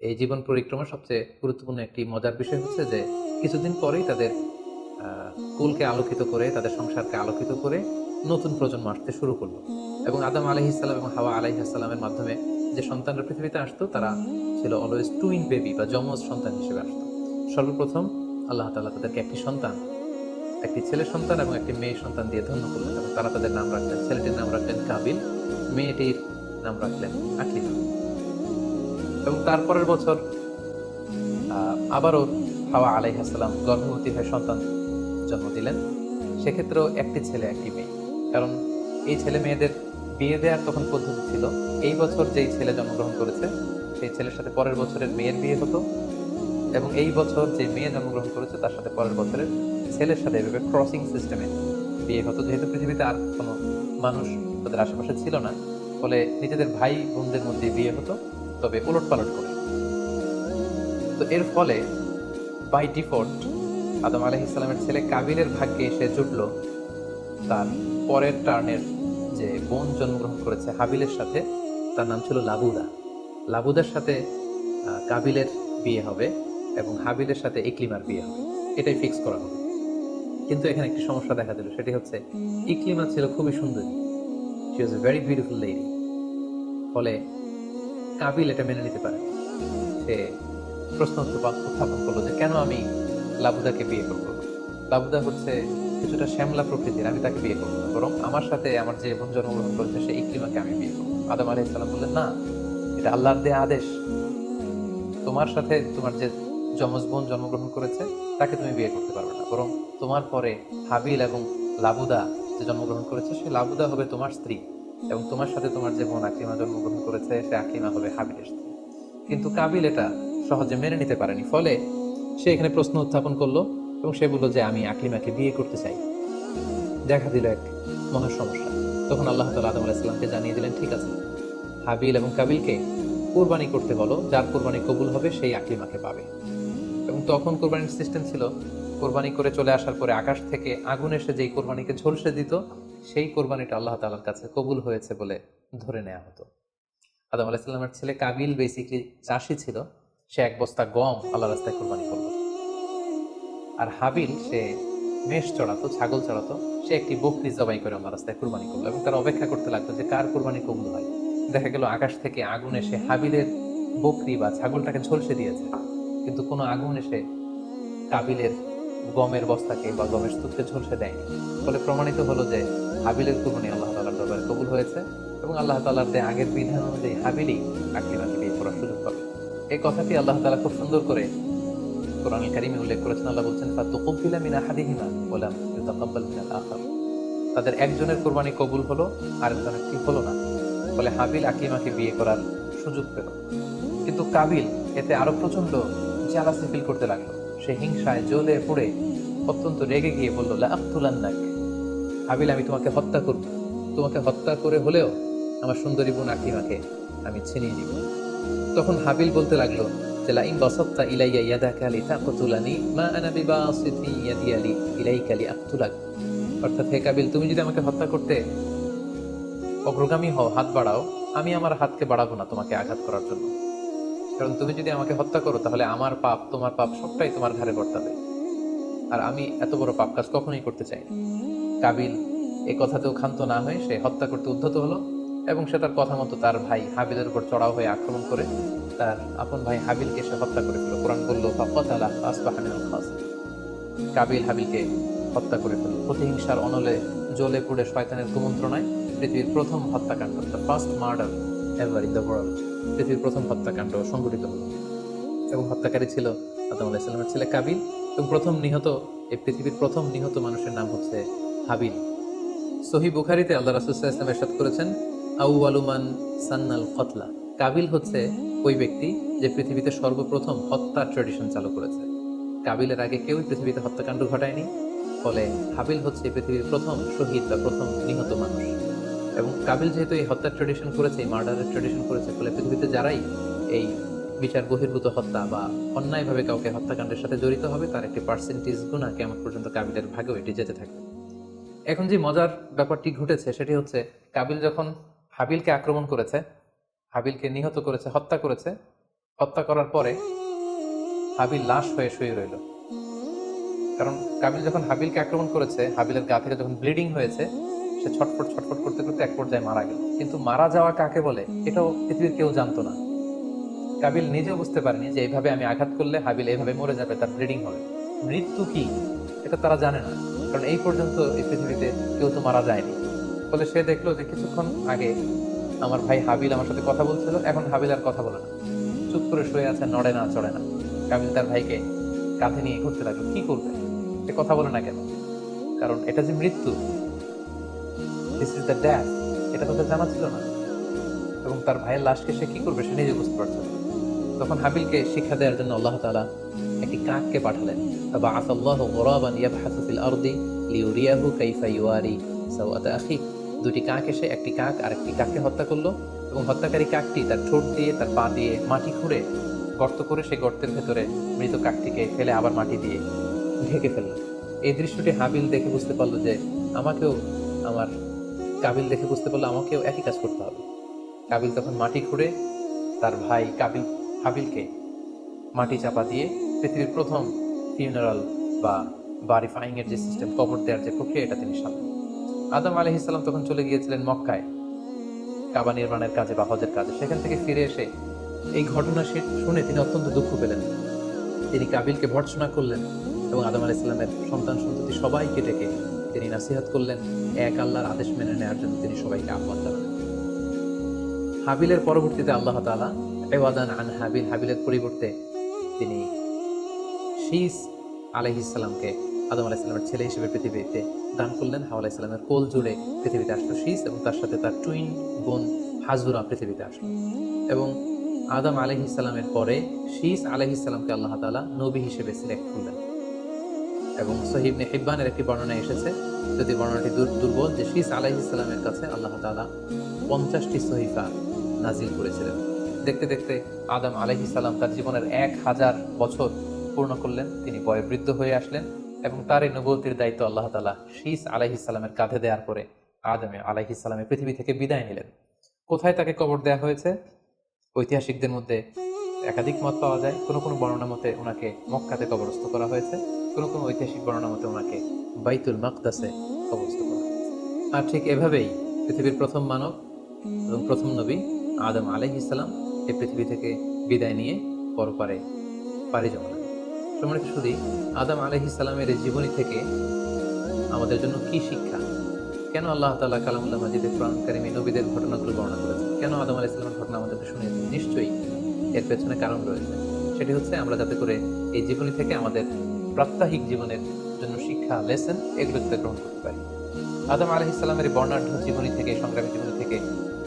এই জীবন পরিক্রমার সবচেয়ে গুরুত্বপূর্ণ একটি মজার বিষয় হচ্ছে যে কিছুদিন পরেই তাদের কুলকে আলোকিত করে, তাদের সংসারকে আলোকিত করে নতুন প্রজন্ম আসতে শুরু করলো এবং আদম আলাইহিস সালাম এবং হাওয়া আলাইহিস সালামের মাধ্যমে যে সন্তানরা পৃথিবীতে আসতো তারা ছিল অলওয়েজ টুইন বেবি বা যমজ সন্তান হিসেবে আসতো। সর্বপ্রথম আল্লাহ তাআলা তাদেরকে একটি সন্তান, একটি ছেলে সন্তান এবং একটি মেয়ে সন্তান দিয়ে ধন্য করলেন এবং তারা তাদের নাম রাখলেন, ছেলেটির নাম রাখলেন কাবিল, মেয়েটির নাম রাখলেন আকীবা। এবং তারপরের বছর আবারও হাওয়া আলাইহিস সালাম গর্ভবতী হয়ে সন্তান জন্ম দিলেন। সেক্ষেত্রেও একটি ছেলে একটি মেয়ে, কারণ এই ছেলে মেয়েদের বিয়ে দেওয়ার তখন পদ্ধতি ছিল এই বছর যেই ছেলে জন্মগ্রহণ করেছে সেই ছেলের সাথে পরের বছরের মেয়ের বিয়ে হতো এবং এই বছর যে মেয়ে জন্মগ্রহণ করেছে তার সাথে পরের বছরের ছেলের সাথে এভাবে ক্রসিং সিস্টেমে বিয়ে হতো। যেহেতু পৃথিবীতে আর কোনো মানুষ তাদের আশেপাশে ছিল না, ফলে নিজেদের ভাই বোনদের মধ্যে বিয়ে হতো, তবে উলট পালট করে। তো এর ফলে বাই ডিফল্ট আদম আলাইহিস সালামের ছেলে কাবিলের ভাগ্যে এসে জুটল তার পরের টার্নের যে বোন জন্মগ্রহণ করেছে হাবিলের সাথে, তার নাম ছিল লাবুদা। লাবুদার সাথে কাবিলের বিয়ে হবে এবং হাবিলের সাথে ইকলিমার বিয়ে হবে, এটাই ফিক্স করা হবে। কিন্তু এখানে একটি সমস্যা দেখা দিল, সেটি হচ্ছে ইকলিমা ছিল খুবই সুন্দরী, she was a very beautiful lady. ফলে কাবিল এটা মেনে নিতে পারে, সে প্রশ্ন উত্থাপন করলো যে কেন আমি লাবুদাকে বিয়ে করবো, লাবুদা হচ্ছে কিছুটা শ্যামলা প্রকৃতির, আমি তাকে বিয়ে করবো না, বরং আমার সাথে আমার যে বোন জন্মগ্রহণ করেছে সে ইকলিমাকে আমি বিয়ে করবো। আদম আলাইহিস সালাম বললেন, না, এটা আল্লাহর দেয়া আদেশ, তোমার সাথে তোমার যে যমজ বোন জন্মগ্রহণ করেছে তাকে তুমি বিয়ে করতে পারবে না, বরং তোমার পরে হাবিল এবং লাবুদা যে জন্মগ্রহণ করেছে সে লাবুদা হবে তোমার স্ত্রী এবং তোমার সাথে তোমার যে বোন আকলিমা জন্মগ্রহণ করেছে সে আকলিমা হবে হাবিলের স্ত্রী। কিন্তু কাবিল এটা সহজে মেনে নিতে পারেনি, ফলে সে এখানে প্রশ্ন উত্থাপন করলো এবং সে বললো যে আমি আকলিমাকে বিয়ে করতে চাই। দেখা দিল এক মহা সমস্যা। তখন আল্লাহ তাআলা আদম আলাইহিস সালামকে জানিয়ে দিলেন, ঠিক আছে, হাবিল এবং কাবিলকে কোরবানি করতে বলো, যার কোরবানি কবুল হবে সেই আকলিমাকে পাবে। এবং তখন কোরবানির সিস্টেম ছিল কোরবানি করে চলে আসার পরে আকাশ থেকে আগুন এসে যেই কোরবানিকে ঝলসে দিত সেই কোরবানিটা আল্লাহ তাআলার কাছে কবুল হয়েছে বলে ধরে নেওয়া হতো। আদম আলাইহিস সালামের ছেলে কাবিল বেসিকলি চাষি ছিল। সে এক বস্তা গম আল্লাহ রাস্তায় কোরবানি করলো। আর হাবিল সে মেষ চড়াতো, ছাগল চড়াতো। সে একটি বকরি জবাই করে আল্লাহ রাস্তায় কুরবানি করলো এবং তারা অপেক্ষা করতে লাগলো যে কার কুরবানি কবুল হয়। দেখা গেল আকাশ থেকে আগুন এসে হাবিলের বকরি বা ছাগলটাকে ঝলসে দিয়েছে, কিন্তু কোনো আগুন এসে কাবিলের গমের বস্তাকে বা গমের স্তূপকে ঝলসে দেয়নি। ফলে প্রমাণিত হলো যে হাবিলের কুরবানি আল্লাহ তাআলার দরবারে কবুল হয়েছে এবং আল্লাহ তাআলার যে আগের বিধান অনুযায়ী হাবিলই আকলিমাকে বিয়ে করার সুযোগ পাবে। এই কথাটি আল্লাহ তাআলা খুব সুন্দর করে কোরআনুল কারীমে উল্লেখ করেছেন। আল্লাহ বলছেন, ফাতুকুব্বিলা মিন আহাদিহিমা ওয়া লাম ইউতাকাব্বাল মিনাল আখার। তাদের একজনের কুরবানি কবুল হলো, আরেকজনের ঠিক হলো না। ফলে হাবিল আকলিমাকে বিয়ে করার সুযোগ পেল। কিন্তু কাবিল এতে আরো প্রচন্ড জেলাসি ফিল করতে লাগলো। সে হিংসায় জ্বলে পুড়ে অত্যন্ত রেগে গিয়ে বলল, লা আক্তুলান্নাক, হাবিল আমি তোমাকে হত্যা করব। তোমাকে হত্যা করে হলেও আমার সুন্দরী বোন আকলিমাকে আমি ছিনিয়ে নিব। তখন হাবিল বলতে লাগলো যে, লাইন বাসাত্তা ইলাইয়া ইয়াদাকা লিতাকতুলানি মা আনা বিবাসিতি ইয়াদিয়া ইলাইকা লিআকতুলাক। অর্থাৎ, হে কাবিল, তুমি যদি আমাকে হত্যা করতে অগ্রগামী হও, হাত বাড়াও, আমি আমার হাতকে বাড়াবো না তোমাকে আঘাত করার জন্য। কারণ তুমি যদি আমাকে হত্যা করো তাহলে আমার পাপ, তোমার পাপ সবটাই তোমার ঘাড়ে বর্তাবে। আর আমি এত বড় পাপ কাজ কখনোই করতে চাই না। কাবিল এই কথাতেও ক্ষান্ত না হয়ে সে হত্যা করতে উদ্ধত হলো এবং সে তার কথা মতো তার ভাই হাবিলের উপর চড়াও হয়ে আক্রমণ করে তার আপন ভাই হাবিলকে সে হত্যা করে ফেলল। কোরআন বলল, ফাকাতালা ফাসবাহা মিনাল খাসিরিন। কাবিল হাবিলকে হত্যা করে ফেলল। প্রতিহিংসার অনলে জ্বলে পুড়ে শয়তানের কুমন্ত্রণায় পৃথিবীর প্রথম হত্যাকাণ্ড, the first murder ever in the world, পৃথিবীর প্রথম হত্যাকাণ্ড সংঘটিত হল। এবং হত্যাকারী ছিল আদম আলাইহিস সালামের ছেলে কাবিল। এবং এই পৃথিবীর প্রথম নিহত মানুষের নাম হচ্ছে হাবিল। সহিহ বুখারীতে আল্লাহ রাসূল সাল্লাল্লাহু আলাইহি ওয়াসাল্লাম ইরশাদ করেছেন, আউয়ালু মান সান্নাল কতলা। কাবিল হচ্ছে ওই ব্যক্তি যে পৃথিবীতে সর্বপ্রথম হত্যা ট্র্যাডিশন চালু করেছে। কাবিলের আগে কেউই পৃথিবীতে হত্যাকাণ্ড ঘটায়নি। ফলে হাবিল হচ্ছে পৃথিবীর প্রথম শহীদ বা প্রথম নিহত মানুষ। এবং কাবিল যেহেতু এই হত্যার ট্র্যাডিশন করেছে, এই মার্ডারের ট্র্যাডিশন করেছে, ফলে পৃথিবীতে যারাই এই বিচার বহির্ভূত হত্যা বা অন্যায়ভাবে কাউকে হত্যাকাণ্ডের সাথে জড়িত হবে, তার একটি পার্সেন্টেজ গুণা কিয়ামত পর্যন্ত কাবিলের ভাগেও এটি যেতে থাকবে। এখন যে মজার ব্যাপারটি ঘটেছে সেটি হচ্ছে, কাবিল যখন হাবিলকে আক্রমণ করেছে, হাবিলকে নিহত করেছে, হত্যা করেছে, হত্যা করার পরে হাবিল লাশ হয়ে শুয়ে রইল। কারণ কাবিল যখন হাবিলকে আক্রমণ করেছে, হাবিলের গা থেকে যখন ব্লিডিং হয়েছে, সে ছটফট ছটফট করতে করতে এক পর্যায়ে মারা গেল। কিন্তু মারা যাওয়া কাকে বলে এটাও পৃথিবীর কেউ জানতো না। কাবিল নিজেও বুঝতে পারেনি যে এইভাবে আমি আঘাত করলে হাবিল এইভাবে মরে যাবে, তার ব্লিডিং হবে। মৃত্যু কি এটা তারা জানে না, কারণ এই পর্যন্ত এই পৃথিবীতে কেউ তো মারা যায়নি। ফলে সে দেখলো যে কিছুক্ষণ আগে আমার ভাই হাবিল আমার সাথে কথা বলছিল, এখন হাবিল আর কথা বলে না, চুপ করে শুয়ে আছে, নড়ে না চড়ে না। কাবিল তার ভাইকে কাঁধে নিয়ে ঘুরতে লাগলো। কি করবে, সে কথা বলে না কেন? কারণ এটা যে মৃত্যু, দিস ইজ দ্য ডেথ, এটা তাদের জানা ছিল না। এবং তার ভাইয়ের লাশকে সে কি করবে সে নিজে বুঝতে পারছে না। তখন হাবিলকে শিক্ষা দেওয়ার জন্য আল্লাহ তাআলা একটি কাককে পাঠালেন। ফাবাআসাল্লাহু গুরাবান ইয়াবহাসু ফিল আরদি লিউরিয়াহু কাইফা ইউয়ারি সাওআতা আখি। দুটি কাক এসে একটি কাক আর একটি কাককে হত্যা করলো এবং হত্যাকারী কাকটি তার ঠোঁট দিয়ে তার পা দিয়ে মাটি খুঁড়ে গর্ত করে সেই গর্তের ভেতরে মৃত কাকটিকে ফেলে আবার মাটি দিয়ে ঢেকে ফেলল। এই দৃশ্যটি হাবিল দেখে বুঝতে পারলো যে আমাকেও আমার কাবিল দেখে বুঝতে পারলো আমাকেও একই কাজ করতে হবে। কাবিল তখন মাটি খুঁড়ে তার ভাই হাবিলকে মাটি চাপা দিয়ে পৃথিবীর প্রথম ফিউনারাল বা বারিফাইং এর যে সিস্টেম, কবর দেওয়ার যে প্রক্রিয়া, এটা তিনি সামনে। আদম আলাইহিস সালাম তখন চলে গিয়েছিলেন মক্কায় কাবা নির্মাণের কাজে বা হজের কাজে। সেখান থেকে ফিরে এসে এই ঘটনা শুনে তিনি অত্যন্ত দুঃখ পেলেন। তিনি কাবিলকে ভর্ৎসনা করলেন এবং আদম আলাইহিস সালামের সন্তান সন্ততি সবাইকে ডেকে তিনি নাসিহাত করলেন, এক আল্লাহর আদেশ মেনে নেওয়ার জন্য তিনি সবাইকে আহ্বান জানালেন। হাবিলের পরবর্তীতে আল্লাহ তাআলা ইওয়াদান আন হাবিল, হাবিলের পরিবর্তে তিনি শীস আলাইহিস সালামকে আদম আলাইহিস সালামের ছেলে হিসেবে পৃথিবীতে দান করলেন। হাওয়া আলাইহিস সালামের কোল জুড়ে পৃথিবীতে আসলো শীস এবং তার সাথে তার টুইন বোন হাজুরা পৃথিবীতে আসলো। এবং আদম আলাইহিস সালামের পরে শীস আলাইহিস সালামকে আল্লাহ তাআলা নবী হিসেবে সিলেক্ট করলেন। এবং সহিহ ইবনে হিব্বানের একটি বর্ণনা এসেছে, যদি বর্ণনাটি দুর্বল, যে শীস আলাইহিস সালামের কাছে আল্লাহ তাআলা 50টি সহিফা নাজিল করেছিলেন। দেখতে দেখতে আদম আলাইহিস সালাম তার জীবনের 1000 বছর পূর্ণ করলেন। তিনি বয়োবৃদ্ধ হয়ে আসলেন এবং তার এই নবুয়তির দায়িত্ব আল্লাহ তাআলা শীস আলাইহিস সালামের কাঁধে দেওয়ার পরে আদম আলাইহিস সালামের পৃথিবী থেকে বিদায় নিলেন। কোথায় তাকে কবর দেওয়া হয়েছে? ঐতিহাসিকদের মধ্যে একাধিক মত পাওয়া যায়। কোনো কোনো বর্ণনা মতে ওনাকে মক্কাতে কবরস্থ করা হয়েছে, কোনো কোনো ঐতিহাসিক বর্ণনা মতে ওনাকে বাইতুল মাকদাসে কবরস্থ করা হয়েছে। আর ঠিক এভাবেই পৃথিবীর প্রথম মানব এবং প্রথম নবী আদম আলাইহিস সালাম এই পৃথিবী থেকে বিদায় নিয়ে পরপারে পাড়ি জমালেন। সম্মানিত শুধু আদম আলাইহিস সালামের এই জীবনী থেকে আমাদের জন্য কি শিক্ষা? কেন আল্লাহ তাআলা কালামুল্লাহ মাজিদে কোরআন কারিমে নবীদের ঘটনাগুলো বর্ণনা করেছেন? কেন আদম আলাইহিস সালামের ঘটনা আমাদেরকে শুনিয়েছেন? নিশ্চয়ই এর পেছনে কারণ রয়েছে। সেটি হচ্ছে আমরা যাতে করে এই জীবনী থেকে আমাদের প্রাত্যহিক জীবনের জন্য শিক্ষা, লেসন এগুলো যাতে গ্রহণ করতে পারি। আদম আলাইহিস সালামের এই বর্ণাঢ্য জীবনী থেকে, সংগ্রামী জীবনী থেকে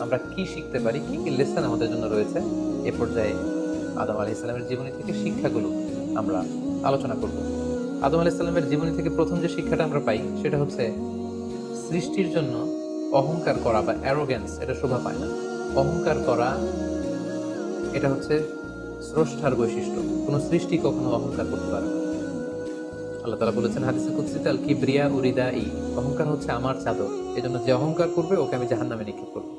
আমরা কি শিখতে পারি, কি কি লেসন আমাদের জন্য রয়েছে, এ পর্যায়ে আদম আলাইহিস সালামের জীবনী থেকে শিক্ষাগুলো আমরা আলোচনা করব। আদম আলাইহিস সালামের জীবনী থেকে প্রথম যে শিক্ষাটা আমরা পাই সেটা হচ্ছে সৃষ্টির জন্য অহংকার করা বা অ্যারোগেন্স এটা শোভা পায় না। অহংকার করা এটা হচ্ছে স্রষ্টার বৈশিষ্ট্য। কোনো সৃষ্টি কখনো অহংকার করতে পারে না। আল্লাহ তাআলা বলেছেন হাদিসে কুদসিতে, আল কিবরিয়া উরিদাই, অহংকার হচ্ছে আমার চাদর, এজন্য যে অহংকার করবে ওকে আমি জাহান্নামে নিক্ষেপ করব।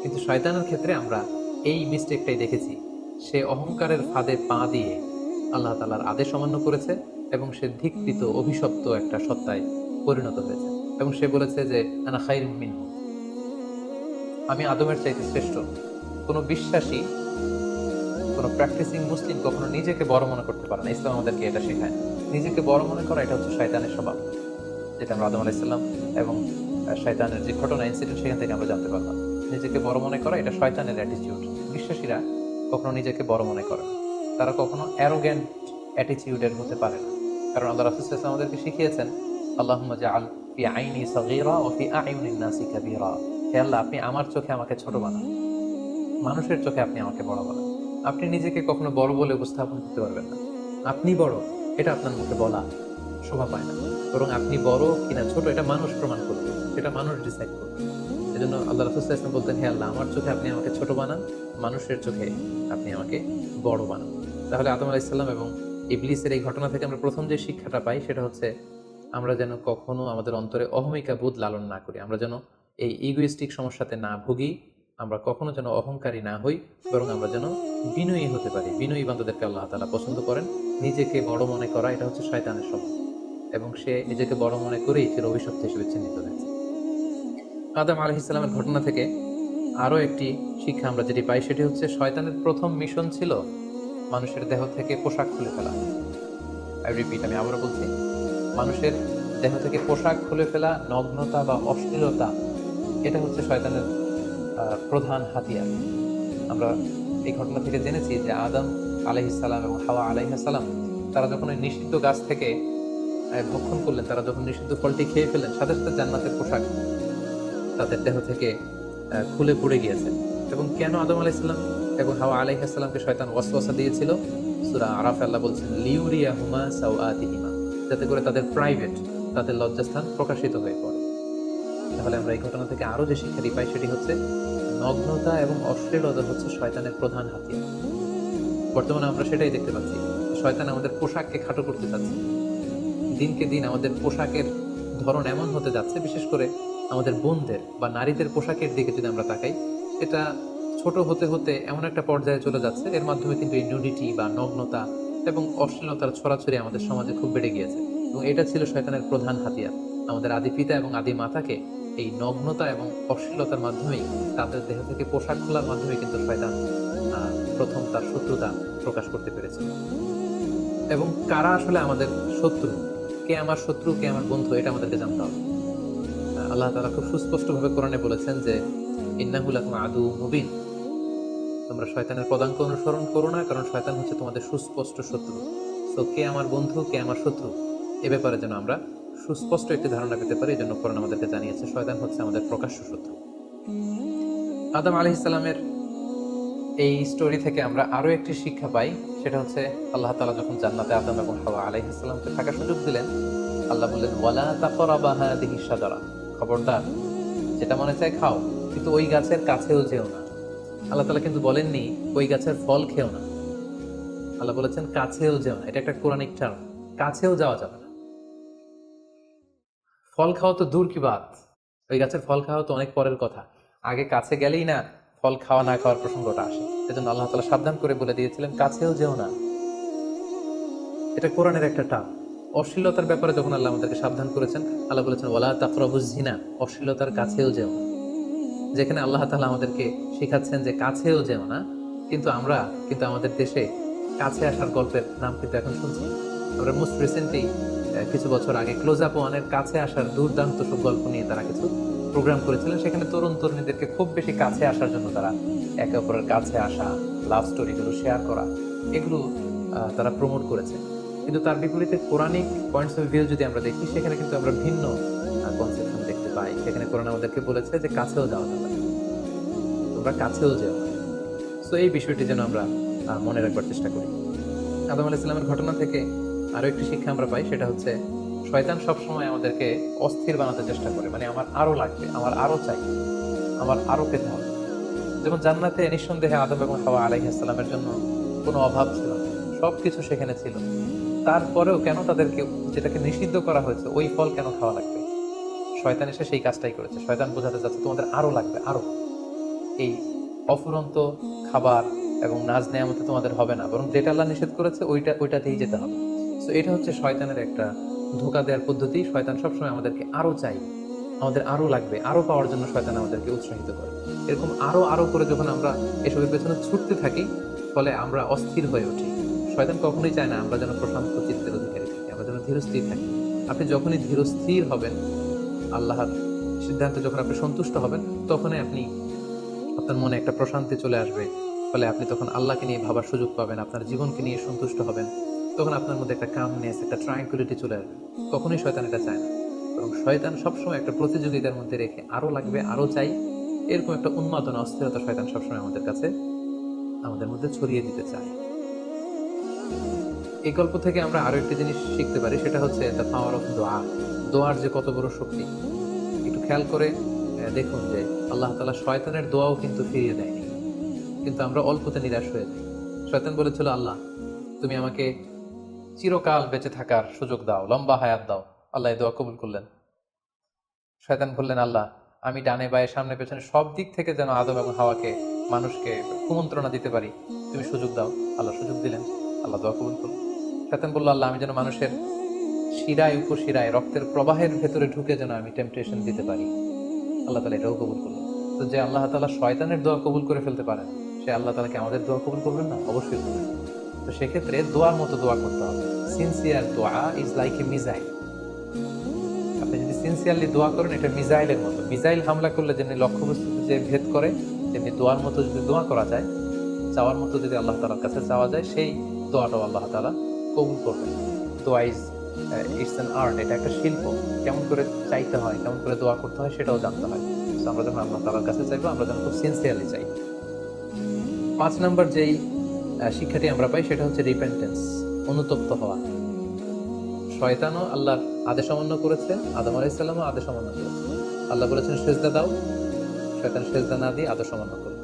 কিন্তু শয়তানের ক্ষেত্রে আমরা এই মিস্টেকটাই দেখেছি। সে অহংকারের ফাঁদে পা দিয়ে আল্লাহ তাআলার আদেশ অমান্য করেছে এবং সে ধিক্কৃত, অভিশপ্ত একটা সত্তায় পরিণত হয়েছে এবং সে বলেছে যে আনা খায়রুম মিনহু, আমি আদমের চাইতে শ্রেষ্ঠ। কোনো বিশ্বাসী, কোনো প্র্যাকটিসিং মুসলিম কখনো নিজেকে বড় মনে করতে পারে না। ইসলাম আমাদেরকে এটা শেখায়। নিজেকে বড় মনে করা এটা হচ্ছে শয়তানের স্বভাব, যেটা আমরা আদম আলাইহিস সালাম এবং শয়তানের যে ঘটনা, ইনসিডেন্ট, সেখান থেকে আমরা জানতে পারলাম। নিজেকে বড় মনে করা এটা শয়তানের অ্যাটিটিউড। বিশ্বাসীরা কখনো নিজেকে বড় মনে করে না। তারা কখনো অ্যারোগ্যান্ট অ্যাটিটিউডের হতে পারে না। কারণ আল্লাহ রাসূল সাল্লাল্লাহু আলাইহি ওয়াসাল্লাম আমাদেরকে শিখিয়েছেন, আল্লাহুম্মা জাআল ফি আইনি সাগীরা ওয়া ফি আ'ইউনিন নাসি কাবীরা। হে আল্লাহ, আপনি আমার চোখে আমাকে ছোট বানান, মানুষের চোখে আপনি আমাকে বড় বানান। আপনি নিজেকে কখনো বড় বলে উপস্থাপন করতে পারবেন না। আপনি বড় এটা আপনার মুখে বলা শোভা পায় না, বরং আপনি বড় কিনা ছোট এটা মানুষ প্রমাণ করবে, সেটা মানুষ ডিসাইড করবে। এজন্য আল্লাহ রাসূল সাল্লাল্লাহু আলাইহি ওয়াসাল্লাম বলতেন, হে আল্লাহ, আমার চোখে আপনি আমাকে ছোট বানান, মানুষের চোখে আপনি আমাকে বড় বানান। তাহলে আদম আলাইহিস সালাম এবং ইবলিসের এই ঘটনা থেকে আমরা প্রথম যে শিক্ষাটা পাই সেটা হচ্ছে আমরা যেন কখনো আমাদের অন্তরে অহমিকা বোধ লালন না করি। আমরা যেন এই ইগোইস্টিক সমস্যাতে না ভুগি। আমরা কখনো যেন অহংকারী না হই, বরং আমরা যেন বিনয়ী হতে পারি। বিনয়ী বান্দাদেরকে আল্লাহ তাআলা পছন্দ করেন। নিজেকে বড় মনে করা এটা হচ্ছে শয়তানের স্বভাব এবং সে নিজেকে বড় মনে করেই সে অভিশপ্ত হিসেবে চিহ্নিত হয়েছে। আদম আলাইহিস সালামের ঘটনা থেকে আরো একটি শিক্ষা আমরা যেটি পাই সেটি হচ্ছে শয়তানের প্রথম মিশন ছিল মানুষের দেহ থেকে পোশাক খুলে ফেলা। আমি আবারও বলছি, মানুষের দেহ থেকে পোশাক খুলে ফেলা, নগ্নতা বা অশ্লীলতা, এটা হচ্ছে শয়তানের প্রধান হাতিয়ার। আমরা এই ঘটনা থেকে জেনেছি যে আদম আলাইহিস সালাম এবং হাওয়া আলাইহিস সালাম তারা যখন ওই নিষিদ্ধ গাছ থেকে ভক্ষণ করলেন, তারা যখন নিষিদ্ধ ফলটি খেয়ে ফেলেন, সাথে সাথে জান্নাতের পোশাক তাদের দেহ থেকে খুলে পড়ে গিয়েছে। এবং কেন আদম আলাইহিস সালাম এবং হাওয়া আলাইহিস সালামকে শয়তান ওয়াসওয়াসা দিয়েছিল? সূরা আরাফে আল্লাহ বলছেন, লিউরিয়াহুমা সাওআতিহিমা, যাতে করে তাদের প্রাইভেট, তাদের লজ্জাস্থান প্রকাশিত হয়ে পড়ে। তাহলে আমরা এই ঘটনা থেকে আরো যে শিক্ষাটি পাই সেটি হচ্ছে নগ্নতা এবং অশ্লীলতা হচ্ছে শয়তানের প্রধান হাতিয়ার। বর্তমানে আমরা সেটাই দেখতে পাচ্ছি, শয়তান আমাদের পোশাককে খাটো করতে চাচ্ছে। দিনকে দিন আমাদের পোশাকের ধরন এমন হতে যাচ্ছে, বিশেষ করে আমাদের বোনদের বা নারীদের পোশাকের দিকে যদি আমরা তাকাই, এটা ছোট হতে হতে এমন একটা পর্যায়ে চলে যাচ্ছে, এর মাধ্যমে কিন্তু এই নুডিটি বা নগ্নতা এবং অশ্লীলতার ছড়াছড়ি আমাদের সমাজে খুব বেড়ে গিয়েছে। এবং এটা ছিল শয়তানের প্রধান হাতিয়ার। আমাদের আদি পিতা এবং আদি মাতাকে এই নগ্নতা এবং অশ্লীলতার মাধ্যমেই, তাদের দেহ থেকে পোশাক খোলার মাধ্যমে কিন্তু শয়তান প্রথম তার শত্রুতা প্রকাশ করতে পেরেছে। এবং কারা আসলে আমাদের শত্রু, কে আমার শত্রু, কে আমার বন্ধু, এটা আমাদেরকে জানতে হবে। আল্লাহ তাআলা খুব সুস্পষ্টভাবে কোরআনে বলেছেন যে ইন্নাহু লাকুম আদুউম মুবিন, তোমরা শয়তানের পদাঙ্ক অনুসরণ করো না, কারণ শয়তান হচ্ছে তোমাদের সুস্পষ্ট শত্রু। সো কে আমার বন্ধু, কে আমার শত্রু, এ ব্যাপারে যেন আমরা সুস্পষ্ট একটি ধারণা পেতে পারি, এই জন্য কোরআন আমাদেরকে জানিয়েছে শয়তান হচ্ছে আমাদের প্রকাশ্য শত্রু। আদম আলাইহিস সালামের এই স্টোরি থেকে আমরা আরো একটি শিক্ষা পাই, সেটা হচ্ছে আল্লাহ তাআলা যখন জান্নাতে আদম এবং হাওয়া আলাইহিস সালামকে থাকার সুযোগ দিলেন, আল্লাহ বললেন ওয়ালা তাকরাবা হাযিহিশ শাজারা, খবরদার যেটা মনে চায় খাও, কিন্তু ওই গাছের কাছেও যেও না। আল্লাহ তাআলা কিন্তু বলেননি ওই গাছের ফল খেও না, আল্লাহ বলেছেন কাছেও যেও না। এটা একটা কোরআনিক টার্ম, কাছেও যাওয়া যাবে না। ফল খাওয়া তো দূর কি বাত, ওই গাছের ফল খাওয়া তো অনেক পরের কথা। আগে কাছে গেলেই না ফল খাওয়া না খাওয়ার প্রসঙ্গটা আসে। এজন্য আল্লাহ তাআলা সাবধান করে বলে দিয়েছিলেন, কাছেও যেও না। এটা কোরআনের একটা টার্ম। অশ্লীলতার ব্যাপারে যখন আল্লাহ আমাদেরকে সাবধান করেছেন, আল্লাহ বলেছেন ওয়ালা তাকরাবুজ জিনা, অশ্লীলতার কাছেও যেও না। যেখানে আল্লাহ তাআলা আমাদেরকে শেখাচ্ছেন যে কাছেও যেও না, কিন্তু আমরা কিন্তু আমাদের দেশে কাছে আসার গল্পের নাম কিন্তু এখন শুনছি। আমরা মোস্ট রিসেন্টলি কিছু বছর আগে ক্লোজ আপ ওয়ানের কাছে আসার দুর্দান্ত সব গল্প নিয়ে তারা কিছু প্রোগ্রাম করেছিলেন। সেখানে তরুণ তরুণীদেরকে খুব বেশি কাছে আসার জন্য তারা একে অপরের কাছে আসা, লাভ স্টোরিগুলো শেয়ার করা, এগুলো তারা প্রমোট করেছে। কিন্তু তার বিপরীতে কোরআনিক পয়েন্টস অফ ভিউ যদি আমরা দেখি, সেখানে কিন্তু আমরা ভিন্ন কনসেপশন দেখতে পাই। সেখানে কোরআন আমাদেরকে বলেছে যে কাছেও যাওয়া যাবে, তোমরা কাছেও যাও। সো এই বিষয়টি যেন আমরা মনে রাখবার চেষ্টা করি। আদম আলাইহিস সালামের ঘটনা থেকে আরো একটি শিক্ষা আমরা পাই, সেটা হচ্ছে শয়তান সবসময় আমাদেরকে অস্থির বানাতে চেষ্টা করে। মানে আমার আরো লাগবে, আমার আরো চাই, আমার আরো পেতে হবে। যেমন জান্নাতে নিঃসন্দেহে আদম এবং হাওয়া আলাইহিস সালামের জন্য কোনো অভাব ছিল না, সবকিছু সেখানে ছিল। তারপরেও কেন তাদেরকে যেটাকে নিষিদ্ধ করা হয়েছে ওই ফল কেন খাওয়া লাগবে? শয়তান এসে সেই কাজটাই করেছে। শয়তান বোঝাতে চাচ্ছে তোমাদের আরো লাগবে, আরো। এই অফুরন্ত খাবার এবং নাজ নেয়ামতে তোমাদের হবে না, বরং যেটা আল্লাহ নিষেধ করেছে ওইটাতেই যেতে হবে। সো এটা হচ্ছে শয়তানের একটা ধোঁকা দেওয়ার পদ্ধতি। শয়তান সবসময় আমাদেরকে আরো চাই, আমাদের আরো লাগবে, আরো পাওয়ার জন্য শয়তান আমাদেরকে উৎসাহিত করে। এরকম আরো আরো করে যখন আমরা এসবের পেছনে ছুটতে থাকি, ফলে আমরা অস্থির হয়ে উঠি। শয়তান কখনোই চায় না আমরা যেন প্রশান্ত চিত্তের অধিকারী থাকি, আমরা যেন ধীরস্থির থাকি। আপনি যখনই ধীরস্থির হবেন, আল্লাহর সিদ্ধান্তে যখন আপনি সন্তুষ্ট হবেন, তখনই আপনার মনে একটা প্রশান্তি চলে আসবে। ফলে আপনি তখন আল্লাহকে নিয়ে ভাবার সুযোগ পাবেন, আপনার জীবনকে নিয়ে সন্তুষ্ট হবেন। তখন আপনার মধ্যে একটা কামনেস, একটা ট্রাঙ্কুইলিটি চলে আসবে। কখনোই শয়তান এটা চায় না, এবং শয়তান সবসময় একটা প্রতিযোগিতার মধ্যে রেখে আরো লাগবে, আরো চাই, এরকম একটা উন্মাদনা, অস্থিরতা শয়তান সবসময় আমাদের কাছে, আমাদের মধ্যে ছড়িয়ে দিতে চায়। এই গল্প থেকে আমরা আরো একটা জিনিস শিখতে পারি, সেটা হচ্ছে দ্য পাওয়ার অফ দোয়া। দোয়ার যে কত বড় শক্তি, একটু খেয়াল করে দেখুন যে আল্লাহ তাআলা শয়তানের দোয়াও কিন্তু ফিরিয়ে দেয়নি, কিন্তু আমরা অল্পতে নিরাশ হয়ে যাই। শয়তান বলেছিল, আল্লাহ তুমি আমাকে চিরকাল বেঁচে থাকার সুযোগ দাও, লম্বা হায়াত দাও। আল্লাহ এই দোয়া কবুল করলেন। শয়তান বললেন, আল্লাহ আমি ডানে বায়ে সামনে পেছনে সব দিক থেকে যেন আদম এবং হাওয়াকে, মানুষকে কুমন্ত্রণা দিতে পারি, তুমি সুযোগ দাও। আল্লাহ সুযোগ দিলেন, আল্লাহ দোয়া কবুল করলেন। শয়তান বলল, আল্লাহ আমি যেন মানুষের শিরায় উপশিরায় রক্তের প্রবাহের ভেতরে ঢুকে যেন আমি টেম্পটেশন দিতে পারি। আল্লাহ তাআলা এটাও কবুল করলেন। তো যে আল্লাহ তাআলা শয়তানের দোয়া কবুল করে ফেলতে পারেন, সে আল্লাহ তাআলাকে আমাদের দোয়া কবুল করবেন না? অবশ্যই করবেন। তো সেক্ষেত্রে দোয়ার মতো দোয়া করতে হবে। সিনসিয়ার দোয়া ইজ লাইক এ মিসাইল। আপনি যদি সিনসিয়ারলি দোয়া করেন, এটা মিসাইলের মতো। মিসাইল হামলা করলে যেমনি লক্ষ্যবস্তুতে যে ভেদ করে, তেমনি দোয়ার মতো যদি দোয়া করা যায়, চাওয়ার মতো যদি আল্লাহ তাআলার কাছে চাওয়া যায়, সেই দোয়াটাও আল্লাহ তাআলা কবুল করবেন। দোয়া ইজ ইটস অ্যান আর্ট, এটা একটা শিল্প। কেমন করে চাইতে হয়, কেমন করে দোয়া করতে হয়, সেটাও জানতে হয়। তো আমরা যখন আল্লাহ তাআলার কাছে চাইবো, আমরা যেন খুব সিনসিয়ারলি চাই। 5 নম্বর যেই শিক্ষাটি আমরা পাই, সেটা হচ্ছে রিপেন্টেন্স, অনুতপ্ত হওয়া। শয়তানও আল্লাহর আদেশ অমান্য করেছে, আদম আলাইহিস সালামও আদেশ অমান্য করেছে। আল্লাহ বলেছেন সেজদা দাও, শয়তান সেজদা না দিয়ে আদেশ অমান্য করে।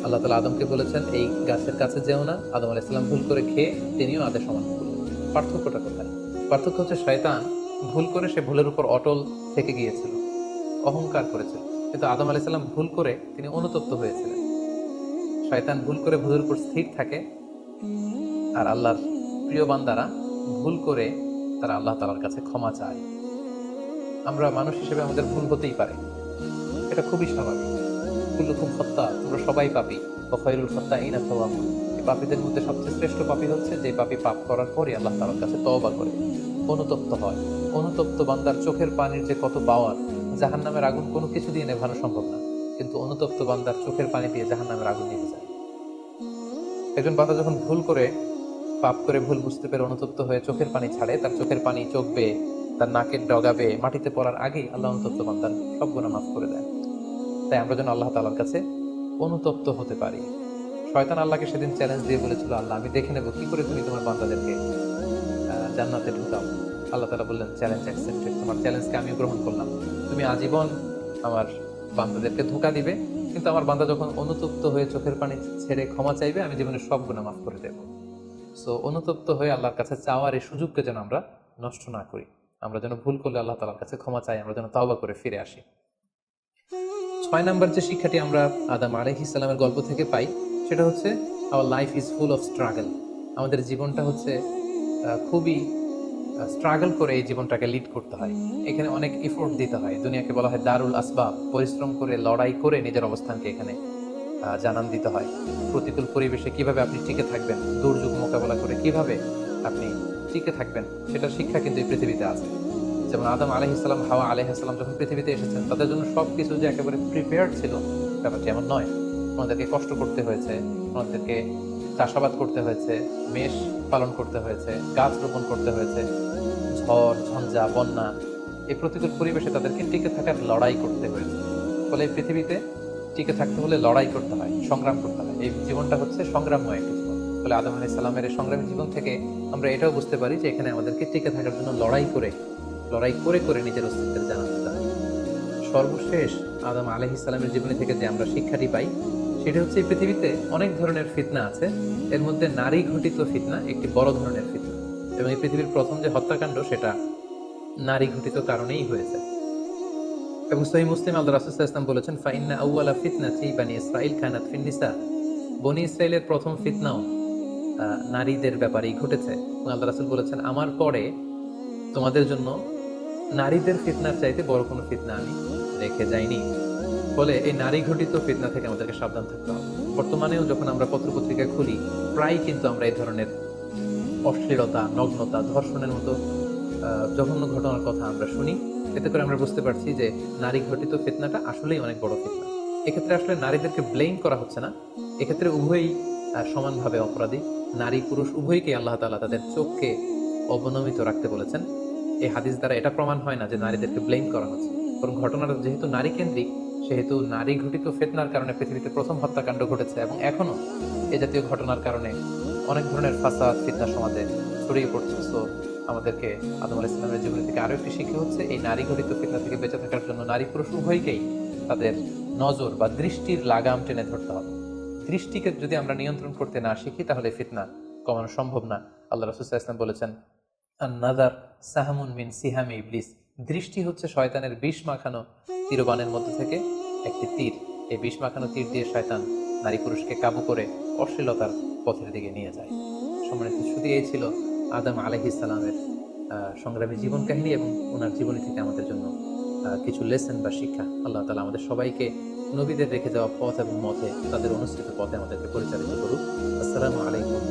আল্লাহ তাআলা আদমকে বলেছেন এই গাছের কাছে যেও না, আদম আলাইহিস সালাম ভুল করে খেয়ে তিনিও আদেশ অমান্য করলেন। পার্থক্যটা কোথায়? পার্থক্য হচ্ছে শয়তান ভুল করে সে ভুলের উপর অটল থেকে গিয়েছিল, অহংকার করেছিল। কিন্তু আদম আলাইহিস সালাম ভুল করে তিনি অনুতপ্ত হয়েছিলেন। শয়তান ভুল করে ভুলের উপর স্থির থাকে, আর আল্লাহর প্রিয় বান্দারা ভুল করে তারা আল্লাহ তাআলার কাছে ক্ষমা চায়। আমরা মানুষ হিসেবে আমাদের ভুল হতেই পারে, এটা খুবই স্বাভাবিক। কুল্লুকুম খাত্তা, তোমরা সবাই পাপী, ওয়া খায়রুল খাত্তাইনা তাওয়াবুন। এই পাপীদের মধ্যে সবচেয়ে শ্রেষ্ঠ পাপী হচ্ছে যে পাপী পাপ করার পরে আল্লাহ তাআলার কাছে তওবা করে, অনুতপ্ত হয়। অনুতপ্ত বান্দার চোখের পানির যে কত পাওয়ার, জাহান্নামের আগুন কোনো কিছু দিয়ে নেভানো সম্ভব না, কিন্তু অনুতপ্ত বান্দার চোখের পানি দিয়ে জাহান্নামের আগুন নিভে যায়। একজন বান্দা যখন ভুল করে, পাপ করে, ভুল বুঝতে পেরে অনুতপ্ত হয়ে চোখের পানি ছাড়ে, তার চোখের পানি চোখ বেয়ে, তার নাকের ডগা বেয়ে মাটিতে পড়ার আগেই আল্লাহ অনুতপ্ত বান্দার সব গুনাহ মাফ করে দেয়। তাই আমরা যেন আল্লাহ তাআলার কাছে অনুতপ্ত হতে পারি। শয়তান আল্লাহকে সেদিন চ্যালেঞ্জ দিয়ে বলেছিল, আল্লাহ আমি দেখে নেব কি করে তুমি তোমার বান্দাদেরকে জান্নাতে ঢুকাও। আল্লাহ তাআলা বললেন, চ্যালেঞ্জ অ্যাকসেপ্টেড, তোমার চ্যালেঞ্জকে আমি গ্রহণ করলাম। তুমি আজীবন আমার বান্দাদেরকে ধোঁকা দিবে, কিন্তু আমার বান্দা যখন অনুতপ্ত হয়ে চোখের পানি ছেড়ে ক্ষমা চাইবে, আমি জীবনের সব গুনাহ মাফ করে দেব। সো অনুতপ্ত হয়ে আল্লাহর কাছে চাওয়ার এই সুযোগকে যেন আমরা নষ্ট না করি। আমরা যেন ভুল করলে আল্লাহ তাআলার কাছে ক্ষমা চাই, আমরা যেন তাওবা করে ফিরে আসি। 6 নাম্বার যে শিক্ষাটি আমরা আদম আলাইহিস সালামের গল্প থেকে পাই সেটা হচ্ছে our life is full of struggle. আমাদের জীবনটা হচ্ছে খুবই স্ট্রাগল করে এই জীবনটাকে লিড করতে হয়। এখানে অনেক এফোর্ট দিতে হয়। দুনিয়াকে বলা হয় দারুল আসবাব, পরিশ্রম করে লড়াই করে নিজের অবস্থানকে এখানে জানান দিতে হয়। প্রতিকূল পরিবেশে কিভাবে আপনি টিকে থাকবেন, দুর্যোগ মোকাবেলা করে কিভাবে আপনি টিকে থাকবেন, সেটার শিক্ষা কিন্তু এই পৃথিবীতে আছে। যেমন আদম আলাইহিস সালাম, হাওয়া আলাইহিস সালাম যখন পৃথিবীতে এসেছেন তাদের জন্য সবকিছু যে একেবারে প্রিপেয়ার্ড ছিল ব্যাপারটা এমন নয়। ওনাদেরকে কষ্ট করতে হয়েছে, ওনাদেরকে চাষাবাদ করতে হয়েছে, মেষ পালন করতে হয়েছে, গাছ রোপণ করতে হয়েছে, ঝড় ঝঞ্ঝা বন্যা, এই প্রতিকূল পরিবেশে তাদেরকে টিকে থাকার লড়াই করতে হয়েছে। ফলে এই পৃথিবীতে টিকে থাকতে হলে লড়াই করতে হয়, সংগ্রাম করতে হয়। এই জীবনটা হচ্ছে সংগ্রামময় একটি জীবন। ফলে আদম আলাইহিস সালামের এই সংগ্রামী জীবন থেকে আমরা এটাও বুঝতে পারি যে এখানে আমাদেরকে টিকে থাকার জন্য লড়াই করে করে নিজের অস্তিত্বের জানান দিতে হয়। সর্বশেষ আদম আলাইহিস সালামের জীবনী থেকে যে আমরা শিক্ষাটি পাই সেটা হচ্ছে এই পৃথিবীতে অনেক ধরনের ফিতনা আছে, এর মধ্যে নারী ঘটিত ফিতনা একটি বড় ধরনের ফিতনা। এবং এই পৃথিবীর প্রথম যে হত্যাকাণ্ড সেটা নারী ঘটিত কারণেই হয়েছে। এবং সহিহ মুসলিম আল্লাহ রাসূল সাল্লাল্লাহু আলাইহি ওয়াসাল্লাম বলেছেন, ফাইন্না আউওয়ালা ফিতনাতি বানি ইসরাঈল কানাত ফিন নিসা। বনি ইসরাইলের প্রথম ফিতনাও নারীদের ব্যাপারেই ঘটেছে। এবং আল্লাহ রাসূল বলেছেন, আমার পরে তোমাদের জন্য নারীদের ফিতনার চাইতে বড় কোনো ফিতনা আমি রেখে যাইনি। ফলে এই নারী ঘটিত ফিতনা থেকে আমাদেরকে সাবধান থাকতে হবে। বর্তমানেও যখন আমরা পত্রপত্রিকা খুলি প্রায় কিন্তু আমরা এই ধরনের অশ্লীলতা, নগ্নতা, ধর্ষণের মতো জঘন্য ঘটনার কথা আমরা শুনি। এতে করে আমরা বুঝতে পারছি যে নারী ঘটিত ফিতনাটা আসলেই অনেক বড় ফিতনা। এক্ষেত্রে আসলে নারীদেরকে ব্লেম করা হচ্ছে না, এক্ষেত্রে উভয়ই সমানভাবে অপরাধী। নারী পুরুষ উভয়কে আল্লাহ তাআলা তাদের চোখকে অবনমিত রাখতে বলেছেন। এই হাদিস দ্বারা এটা প্রমাণ হয় না যে নারীদেরকে ব্লেম করা হচ্ছে, বরং ঘটনাটা যেহেতু নারী কেন্দ্রিক সেহেতু নারী ঘটিত ফিতনার কারণে পৃথিবীতে প্রথম হত্যাকাণ্ড ঘটেছে এবং এখনো এ জাতীয় ঘটনার কারণে অনেক ধরনের ফাসাদ ফিতনা সমাজে ছড়িয়ে পড়ছে। সো আমাদেরকে আদম আলাইহিস সালামের জীবনী থেকে আরো একটি শিক্ষা হচ্ছে এই নারী ঘটিত ফিতনা থেকে বেঁচে থাকার জন্য নারী পুরুষ উভয়কেই তাদের নজর বা দৃষ্টির লাগাম টেনে ধরতে হবে। দৃষ্টিকে যদি আমরা নিয়ন্ত্রণ করতে না শিখি তাহলে ফিতনা কমানো সম্ভব না। আল্লাহ রাসূল সাল্লাল্লাহু আলাইহি ওয়াসাল্লাম বলেছেন, আন-নাযার সাহমুন মিন সিহামি ইবলিস। দৃষ্টি হচ্ছে শয়তানের বিষ মাখানো তীরবানের মধ্যে থেকে একটি তীর। এই বিষ মাখানো তীর দিয়ে শয়তান নারী পুরুষকে কাবু করে অশ্লীলতার পথের দিকে নিয়ে যায়। সম্মানিত শুধু এই ছিল আদম আলাইহিস সালামের সংগ্রামী জীবন কাহিনী এবং ওনার জীবনী থেকে আমাদের জন্য কিছু লেসন বা শিক্ষা। আল্লাহ তাআলা আমাদের সবাইকে নবীদের রেখে যাওয়া পথ এবং মতে, তাদের অনুসৃত পথে আমাদেরকে পরিচালিত করুক। আসসালামু আলাইকুম।